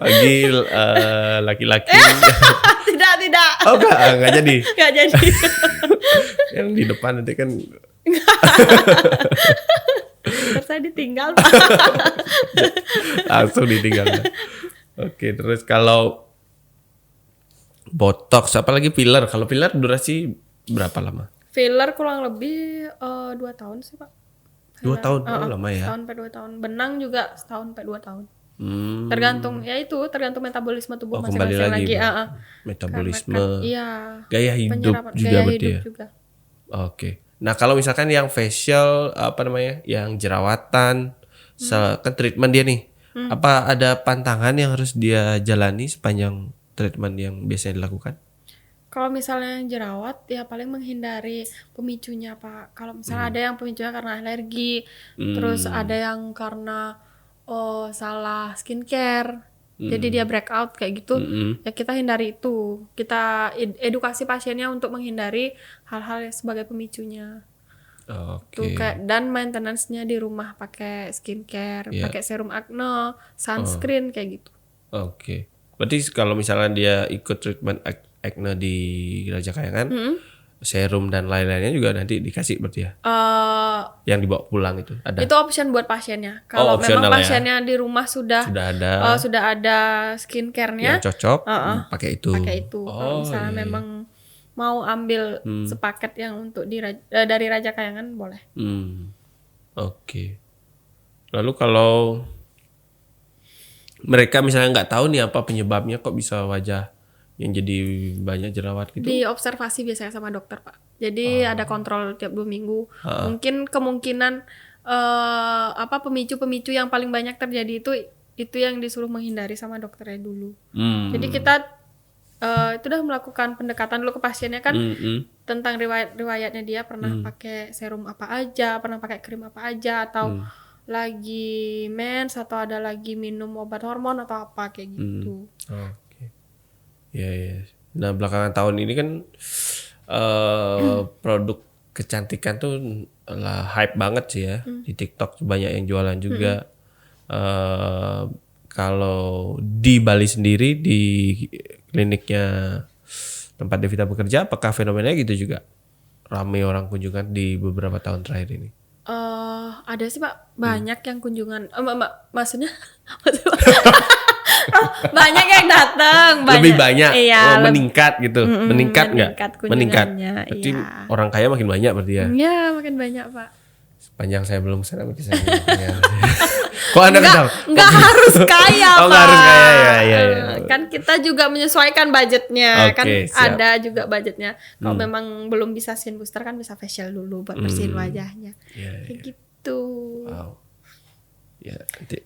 Panggil laki-laki. Tidak. Oh enggak jadi. Nggak jadi. Yang di depan nanti kan Terus saya ditinggal, Pak. langsung ditinggal. Oke, terus kalau botox apalagi filler. Kalau filler durasi berapa lama? Filler kurang lebih 2 tahun sih, Pak. 2 tahun, lama ya. Setahun sampai 2 tahun. Benang juga setahun sampai 2 tahun. Hmm. Tergantung metabolisme tubuh Kembali masing-masing lagi. lagi. Metabolisme, Iya. gaya hidup Penyerapan juga gaya berarti hidup ya. juga. Oke. Nah, kalau misalkan yang facial yang jerawatan, kan treatment dia nih. Apa ada pantangan yang harus dia jalani sepanjang treatment yang biasanya dilakukan? Kalau misalnya yang jerawat ya paling menghindari pemicunya, Pak. Kalau misalnya ada yang pemicunya karena alergi, terus ada yang karena salah skincare. Jadi dia breakout kayak gitu, ya kita hindari itu. Kita edukasi pasiennya untuk menghindari hal-hal yang sebagai pemicunya. Tuh kayak dan maintenance-nya di rumah pakai skincare, pakai serum acne, sunscreen kayak gitu. Oke. Berarti kalau misalnya dia ikut treatment acne di Raja Kayangan, serum dan lain-lainnya juga nanti dikasih berarti ya? Yang dibawa pulang itu ada? Itu option buat pasiennya. Kalau memang pasiennya di rumah sudah ada skincare-nya yang cocok, pakai itu. Kalau misalnya memang mau ambil sepaket yang untuk dari Raja Kayangan boleh. Oke. Lalu kalau mereka misalnya nggak tahu nih apa penyebabnya kok bisa wajah yang jadi banyak jerawat gitu? Diobservasi biasanya sama dokter, Pak. Jadi ada kontrol tiap 2 minggu. Mungkin kemungkinan pemicu-pemicu yang paling banyak terjadi itu yang disuruh menghindari sama dokternya dulu. Jadi kita itu udah melakukan pendekatan dulu ke pasiennya kan tentang riwayatnya dia pernah pakai serum apa aja, pernah pakai krim apa aja, atau lagi mens atau ada lagi minum obat hormon atau apa kayak gitu. Ya. Nah belakangan tahun ini kan produk kecantikan tuh hype banget sih ya. Di TikTok banyak yang jualan juga. Kalau di Bali sendiri di kliniknya tempat Devita bekerja, apakah fenomenanya gitu juga? Ramai orang kunjungan di beberapa tahun terakhir ini. Ada sih, Pak, banyak yang kunjungan. Maksudnya banyak yang datang, lebih banyak, iya, meningkat gitu, meningkat nggak? Meningkat. Berarti iya. orang kaya makin banyak berarti ya? Iya, makin banyak, Pak. Sepanjang saya belum kesana berarti saya Kok Anda kenal? Nggak harus kaya, Pak. Nggak harus kaya, ya. Kan kita juga menyesuaikan budgetnya, kan siap. ada juga budgetnya. Kalau memang belum bisa skin booster kan bisa facial dulu buat bersihin wajahnya. Kayak gitu. Wow. Ya, nanti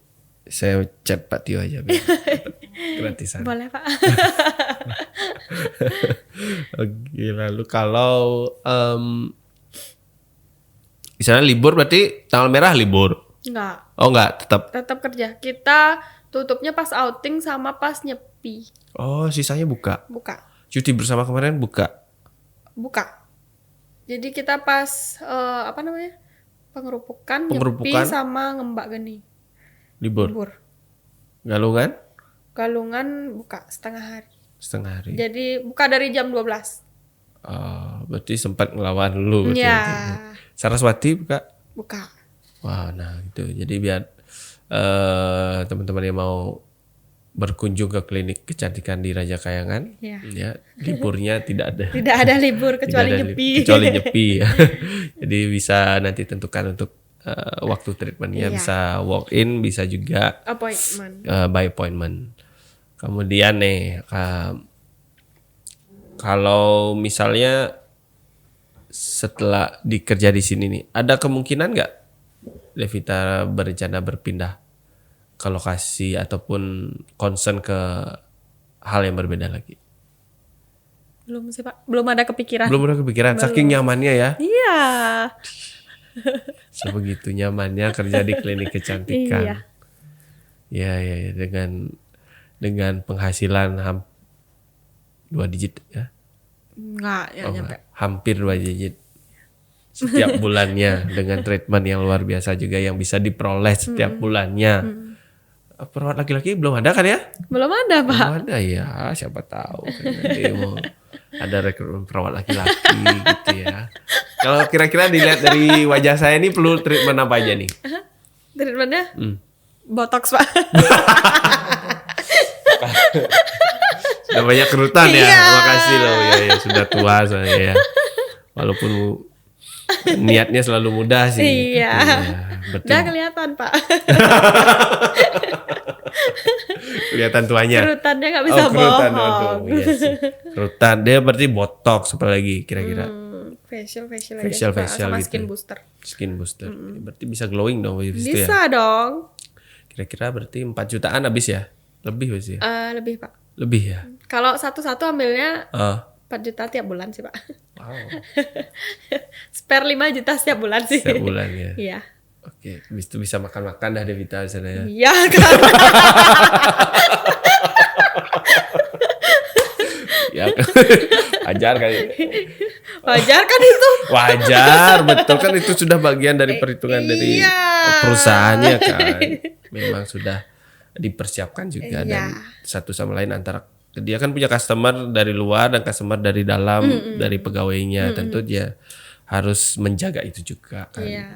saya chat Pak Tio aja biar gratisan. Boleh, Pak. Oke, lalu kalau misalnya libur berarti tanggal merah libur? Enggak. Oh enggak, Tetap kerja. Kita tutupnya pas outing sama pas nyepi. Oh, sisanya buka? Buka. Cuti bersama kemarin buka? Buka. Jadi kita pas pengerupukan, nyepi sama ngembak geni. Libur. Galungan buka setengah hari. Jadi buka dari jam 12. Berarti sempat ngelawan dulu. Iya. Saraswati Buka. Wah, nah gitu. Jadi biar teman-teman yang mau berkunjung ke klinik kecantikan di Raja Kayangan, ya liburnya tidak ada. Tidak ada libur kecuali nyepi. Kecuali nyepi. Ya. Jadi bisa nanti tentukan untuk waktu treatmentnya, bisa walk in, bisa juga by appointment. Kemudian nih, kalau misalnya setelah dikerja di sini nih, ada kemungkinan nggak Devita berencana berpindah ke lokasi ataupun concern ke hal yang berbeda lagi? Belum sih Pak, belum ada kepikiran. Belum ada kepikiran, saking nyamannya ya. Iya. Sebegitu nyamannya kerja di klinik kecantikan. Iya. Ya, dengan penghasilan 2 digit ya. Enggak, ya nyampe. Hampir 2 digit setiap bulannya dengan treatment yang luar biasa juga yang bisa diperoleh setiap bulannya. Perawat laki-laki belum ada kan ya? Belum ada Pak. Belum ada ya, siapa tahu kan nanti mau ada rekrutmen perawat laki-laki gitu ya. Kalau kira-kira dilihat dari wajah saya ini perlu treatment apa aja nih? Treatmentnya botox Pak. Sudah banyak kerutan ya, Iya. makasih loh ya sudah tua saya ya. Walaupun niatnya selalu mudah sih. Iya. Betul. Udah kelihatan Pak. Kelihatan tuanya. Kerutannya nggak bisa kerutan, bohong. aduh, iya sih. Kerutan, dia berarti botox apalagi kira-kira. Facial Facial aja Pak, sama gitu. skin booster. Skin booster. Berarti bisa glowing dong habis itu ya. Bisa dong. Kira-kira berarti 4 jutaan habis ya? Lebih pasti ya? Lebih Pak. Lebih ya? Kalau satu-satu ambilnya Ah, 4 juta tiap bulan sih Pak. wow. Spare 5 juta setiap bulan sih. Setiap bulan ya. Iya. Oke, habis itu bisa makan-makan dah Devita di sana ya. Iya kan. Ya, wajar kali. Wajar kan itu. Wajar, betul kan itu sudah bagian dari perhitungan dari Iya. perusahaannya kan. Memang sudah dipersiapkan juga Iya. dan satu sama lain antara dia kan punya customer dari luar dan customer dari dalam dari pegawainya. Tentu dia harus menjaga itu juga kan. Iya.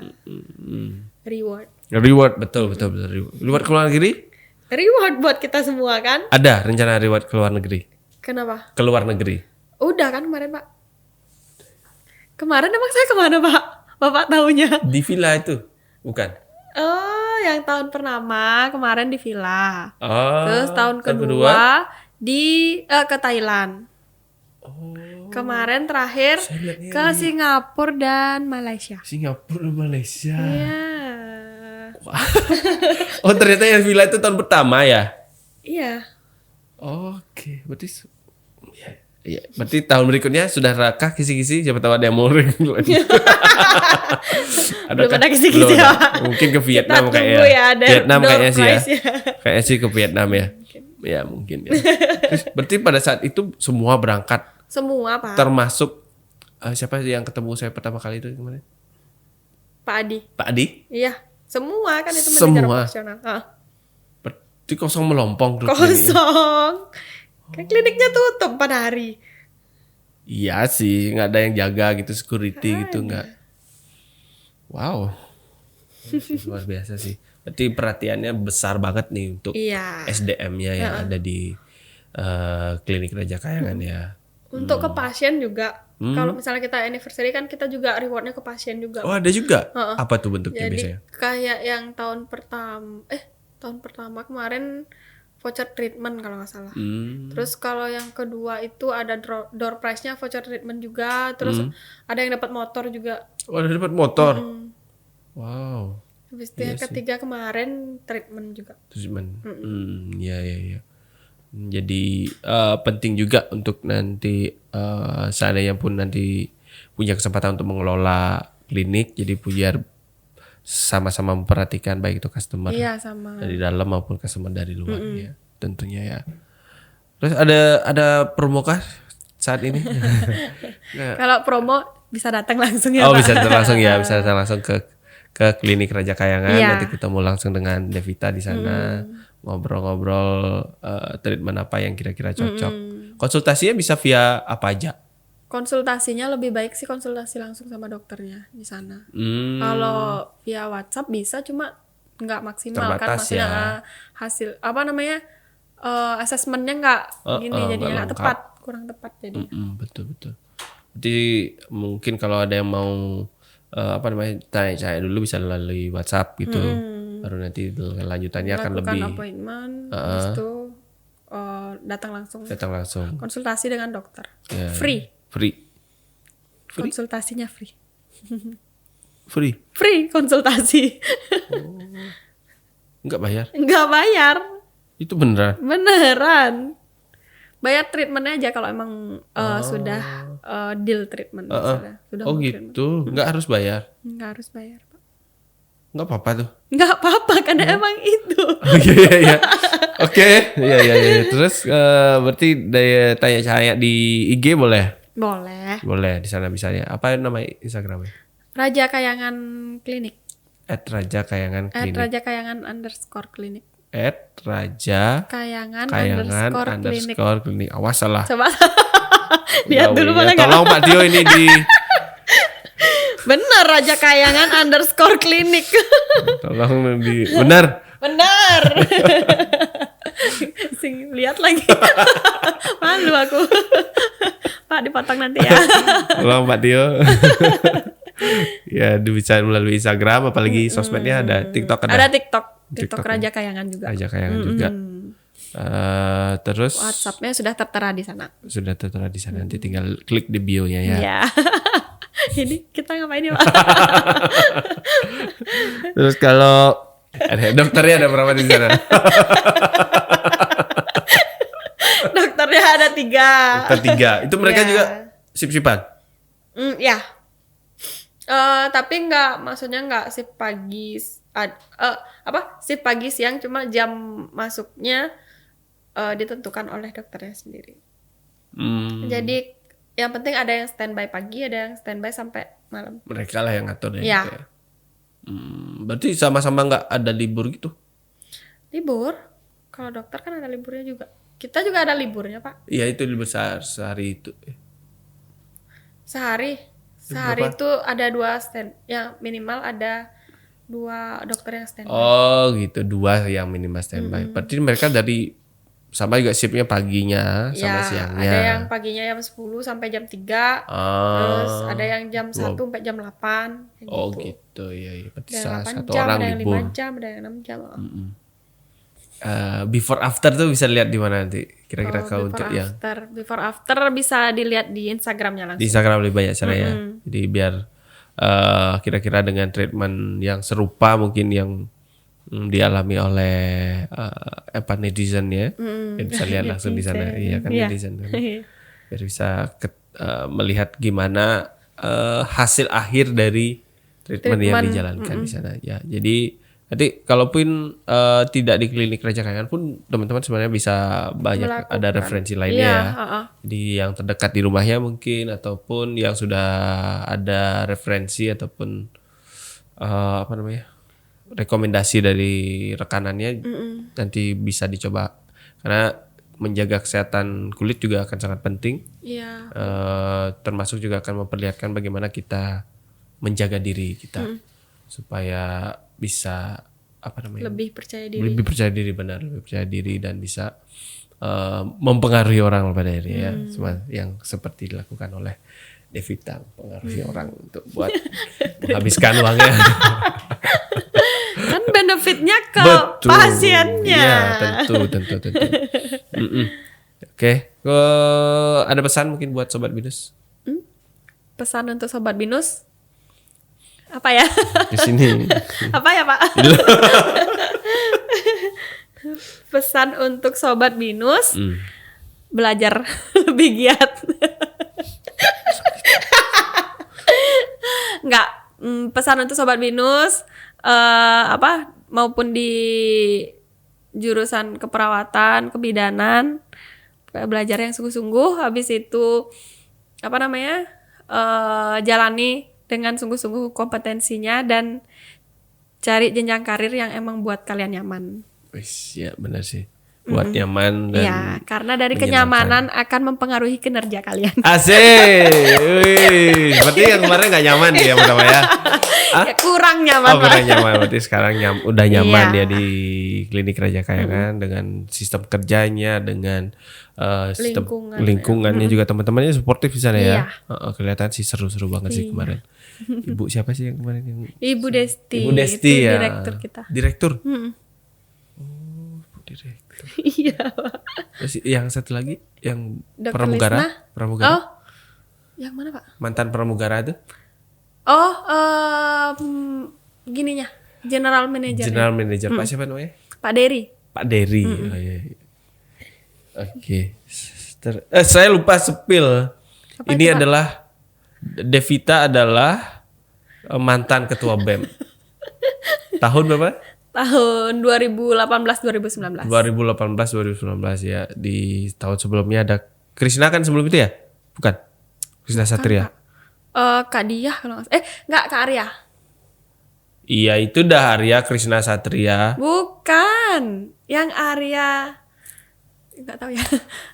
Reward. Reward betul. Reward ke luar negeri? Reward buat kita semua kan? Ada rencana reward ke luar negeri. Kenapa? Ke luar negeri. Udah kan kemarin Pak. Kemarin emang saya kemana Pak? Bapak tahunya? Di villa itu, bukan? Oh, yang tahun pertama kemarin di villa. Oh, Terus tahun kedua di ke Thailand. Oh, Kemarin terakhir saya lihatnya ke Singapura dan Malaysia. Singapura dan Malaysia. Iya. Oh, ternyata yang villa itu tahun pertama ya? Iya. Oke, berarti ya, berarti tahun berikutnya sudah rakah kisi-kisi, siapa tahu ada yang mau lagi. Belum ada kisi-kisi, Belum ada. Pak. Mungkin ke Vietnam Kita kayaknya. tunggu ya, ada Vietnam door kayaknya sih ya. prize ya. Kayaknya sih ke Vietnam ya. Ya mungkin ya. Terus, berarti pada saat itu semua berangkat Semua Pak. termasuk siapa yang ketemu saya pertama kali itu kemarin? Pak Adi. Pak Adi? Iya. Semua kan itu Semua. manajer operasional. Berarti kosong melompong tuh kliniknya. Kosong. Kan kliniknya tutup pada hari. Iya sih, nggak ada yang jaga gitu, security gitu nggak. Wow, luar biasa sih. Berarti perhatiannya besar banget nih untuk Iya. SDM-nya yang ada di klinik Raja Kayangan ya. Untuk ke pasien juga. Kalau misalnya kita anniversary kan kita juga rewardnya ke pasien juga. Oh ada juga? Apa tuh bentuknya Jadi biasanya? kayak yang tahun pertama kemarin voucher treatment kalau nggak salah. Terus kalau yang kedua itu ada door prize-nya voucher treatment juga. Terus ada yang dapat motor juga. Oh ada dapat motor. Wow. Habis itu yang ketiga kemarin treatment juga. Treatment. Iya. Jadi penting juga untuk nanti seandainya pun nanti punya kesempatan untuk mengelola klinik, jadi biar sama-sama memperhatikan baik itu customer Iya sama. dari dalam maupun customer dari luar ya, tentunya ya. Terus ada promo kah saat ini? Kalau promo bisa datang langsung ya Oh Pak. bisa langsung ya, bisa datang langsung ke klinik Raja Kayangan. Iya. Nanti ketemu langsung dengan Devita di sana, ngobrol-ngobrol treatment apa yang kira-kira cocok. Konsultasinya bisa via apa aja? Konsultasinya lebih baik sih konsultasi langsung sama dokternya di sana. Kalau via WhatsApp bisa cuma nggak maksimal kan, Terbatas maksudnya ya. hasil apa namanya asesmennya nggak gini jadinya nggak nggak tepat, kurang tepat jadi. Betul. Jadi mungkin kalau ada yang mau tanya dulu bisa melalui WhatsApp gitu. Baru nanti lanjutannya akan Lakukan lebih appointment, habis itu datang langsung konsultasi dengan dokter. ya, Free. Konsultasinya free. Free konsultasi. Nggak bayar? Nggak bayar. Itu beneran? Beneran. Bayar treatmentnya aja kalau emang sudah deal treatment misalnya. Sudah Oh mau gitu, nggak harus bayar. Nggak harus bayar, Pak. Nggak apa-apa tuh. Nggak apa-apa karena emang itu. Oh, iya. Oke, iya. Terus berarti tanya di IG boleh? Boleh. Boleh di sana misalnya. Apa nama Instagramnya? Raja Kayangan Klinik. @rajakayangan_klinik. @raja_kayangan_klinik. @raja_kayangan_klinik. Awas salah. Coba lihat dulu boleh nggak? Tolong Pak Tio ini di. Bener, Raja Kayangan_klinik. Tolong di. Benar. Sing lihat lagi. Malu aku. Pak dipotong nanti ya. Tolong Pak Tio. Ya bisa melalui Instagram, apalagi sosmednya ada TikTok Ada TikTok Raja Kayangan juga. Raja Kayangan juga. Terus WhatsApp-nya sudah tertera di sana. Sudah tertera di sana. Nanti tinggal klik di bio-nya ya. Iya. Ini kita ngapain ya, Pak? Terus kalau ada dokternya ada berapa di sana? Dokternya ada 3. Dokter 3. Itu mereka juga sip-sipan? Ya. Tapi maksudnya nggak shift pagi, shift pagi siang, cuma jam masuknya ditentukan oleh dokternya sendiri. Jadi yang penting ada yang standby pagi, ada yang standby sampai malam. Mereka lah yang ngatur ya. Ya. Gitu ya. Berarti sama-sama nggak ada libur gitu? Libur? Kalau dokter kan ada liburnya juga. Kita juga ada liburnya, Pak. Iya itu libur sehari itu. Sehari itu ada 2 stand, yang minimal ada 2 dokter yang standby. Oh gitu, 2 yang minimal standby. Berarti mereka dari sama juga shiftnya paginya sama siangnya. Ada yang paginya jam 10 sampai jam 3. Terus ada yang jam 1 sampai jam 8. Oh gitu, iya. Berarti ada 8 satu jam, orang ada yang libur. 5 jam, ada yang 6 jam. Before after tuh bisa lihat di mana nanti? Kira-kira kalau untuk yang Before after bisa dilihat di Instagramnya langsung. di Instagram lebih banyak cara ya. Jadi biar kira-kira dengan treatment yang serupa mungkin yang dialami oleh netizen ya, bisa lihat langsung di sana. Iya kan netizen kan. Biar bisa melihat gimana hasil akhir dari treatment yang dijalankan di sana. Ya, jadi nanti kalaupun tidak di klinik Raja Kayangan pun teman-teman sebenarnya bisa banyak ada referensi lainnya ya. Jadi yang terdekat di rumahnya mungkin ataupun yang sudah ada referensi ataupun rekomendasi dari rekanannya nanti bisa dicoba karena menjaga kesehatan kulit juga akan sangat penting. Iya. Termasuk juga akan memperlihatkan bagaimana kita menjaga diri kita supaya bisa lebih percaya diri. Lebih percaya diri dan bisa mempengaruhi orang pada diri ya. Cuma yang seperti dilakukan oleh Devita, mempengaruhi orang untuk buat menghabiskan uangnya. Kan benefitnya ke pasiennya. Iya, tentu. Oke, ada pesan mungkin buat Sobat Binus? Pesan untuk Sobat Binus? Apa ya? Di sini. Apa ya, Pak? Pesan untuk Sobat Binus, belajar lebih giat. Enggak, pesan untuk Sobat Binus, maupun di jurusan keperawatan, kebidanan, belajar yang sungguh-sungguh, habis itu jalani dengan sungguh-sungguh kompetensinya dan cari jenjang karir yang emang buat kalian nyaman. Wis, ya benar sih. Buat nyaman dan ya, karena dari kenyamanan akan mempengaruhi kinerja kalian. Asik. Wih, berarti yang kemarin nggak nyaman ya pertama ya? Ya, kurang nyaman. Kurang nyaman. Berarti sekarang udah nyaman ya di klinik Raja Kayangan dengan sistem kerjanya, dengan sistem lingkungannya juga teman-temannya suportif di sana ya. Kelihatan sih seru-seru banget sih kemarin. Ibu siapa sih yang kemarin yang? Ibu Desti. Ibu Desti itu ya. Direktur kita. Direktur. Direktur. Iya. Terus yang satu lagi yang Dr. pramugara. Oh, yang mana Pak? Mantan pramugara itu? Oh, gininya, General Manager. General Manager Pak siapa namanya? Pak Dery. Pak Dery. Oh, iya. Oke. Saya lupa spill. Apa Ini itu, Pak? adalah Devita adalah mantan ketua BEM. Tahun berapa? Tahun 2018 2019. 2018-2019 ya. Di tahun sebelumnya ada Krisna kan sebelum itu ya? Bukan. Krisna Satria. Kak Diah kalau nggak salah. Nggak, Kak Arya. Iya itu dah Arya Krisna Satria. Bukan. Yang Arya. Nggak tahu ya.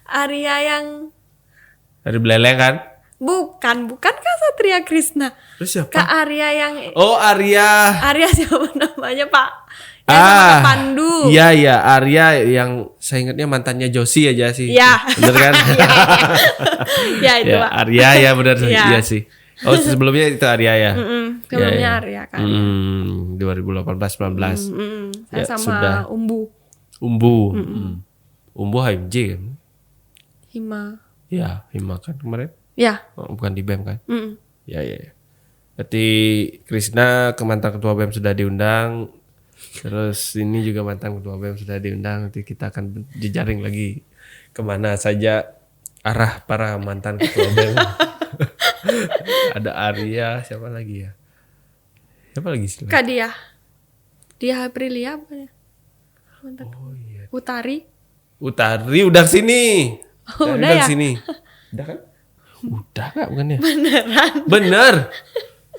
Arya yang Dari Beleleng kan? bukan Kak Satria Krisna. Terus siapa? Kak Arya yang Oh Arya. Arya siapa namanya, Pak? Yang sama Kak Pandu. Iya iya Arya yang saya ingatnya mantannya Josie aja sih. Iya. Bener kan? Ya itu, Ya, Pak. Arya ya benar Iya. iya sih. Oh sebelumnya itu Arya ya. Sebelumnya Iya, iya. Arya kan. 2018-19. Saya Ya, sama sudah. Umbu. Umbu. Umbu HMJ kan? Hima. Ya Hima kan kemarin. Ya. Oh, bukan di BEM kan? Mm. Ya ya. Ya. Berarti Krisna ke mantan ketua BEM sudah diundang. Terus ini juga mantan ketua BEM sudah diundang. Nanti kita akan jejaring lagi kemana saja arah para mantan ketua BEM. Ada Arya, siapa lagi ya? Siapa lagi sih? Kak Diah. Diah Aprilia bukan ya? Oh iya. Utari. Utari udah sini. Oh, Utari udah ya? sini. Udah kan? Udah gak bukannya? Beneran. Bener.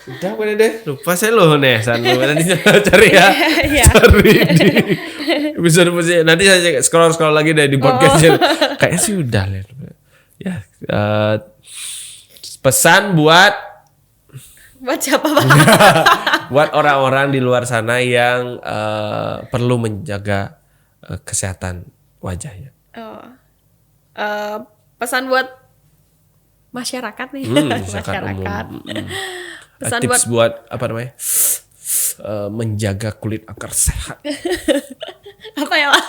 Udah bukannya deh. Lupa saya loh nih. Nanti saya cari ya. Iya. Cari di episode musik. Nanti saya scroll lagi deh di podcast. Kayaknya sih udah lah. Ya. Pesan buat Buat siapa, Pak? buat orang-orang di luar sana yang perlu menjaga kesehatan wajahnya. Oh. Pesan buat masyarakat nih. Masyarakat umum. Pesan Tips buat apa namanya? Menjaga kulit agar sehat. apa ya, Pak?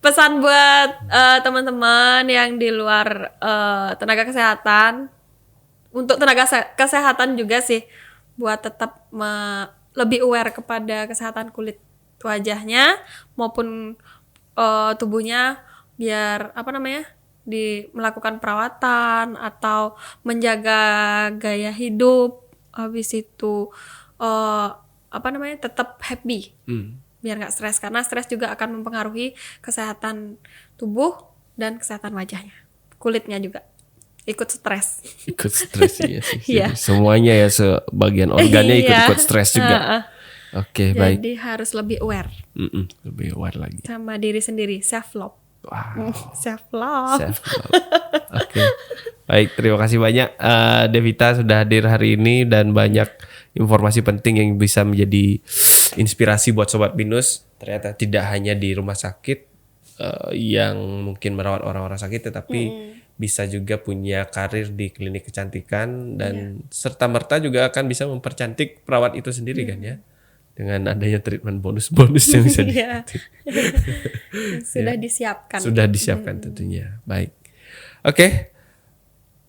Pesan buat teman-teman yang di luar tenaga kesehatan, untuk tenaga kesehatan juga sih, buat tetap lebih aware kepada kesehatan kulit wajahnya maupun tubuhnya, biar apa namanya melakukan perawatan atau menjaga gaya hidup, habis itu apa namanya tetap happy. Biar nggak stres, karena stres juga akan mempengaruhi kesehatan tubuh dan kesehatan wajahnya, kulitnya juga ikut stres. Ikut stres ya sih. Iya. Jadi semuanya ya sebagian organnya ikut stres juga. Oke, baik. Jadi harus lebih aware Lebih aware lagi. sama diri sendiri, self love. Wow. Self love. Self-love. Oke. Baik, terima kasih banyak Devita sudah hadir hari ini dan banyak informasi penting yang bisa menjadi inspirasi buat Sobat Binus. Ternyata tidak hanya di rumah sakit yang mungkin merawat orang-orang sakit, tetapi bisa juga punya karir di klinik kecantikan dan serta-merta juga akan bisa mempercantik perawat itu sendiri kan ya. Dengan adanya treatment bonus-bonus yang bisa Iya. Sudah disiapkan. sudah disiapkan tentunya. Baik. Oke,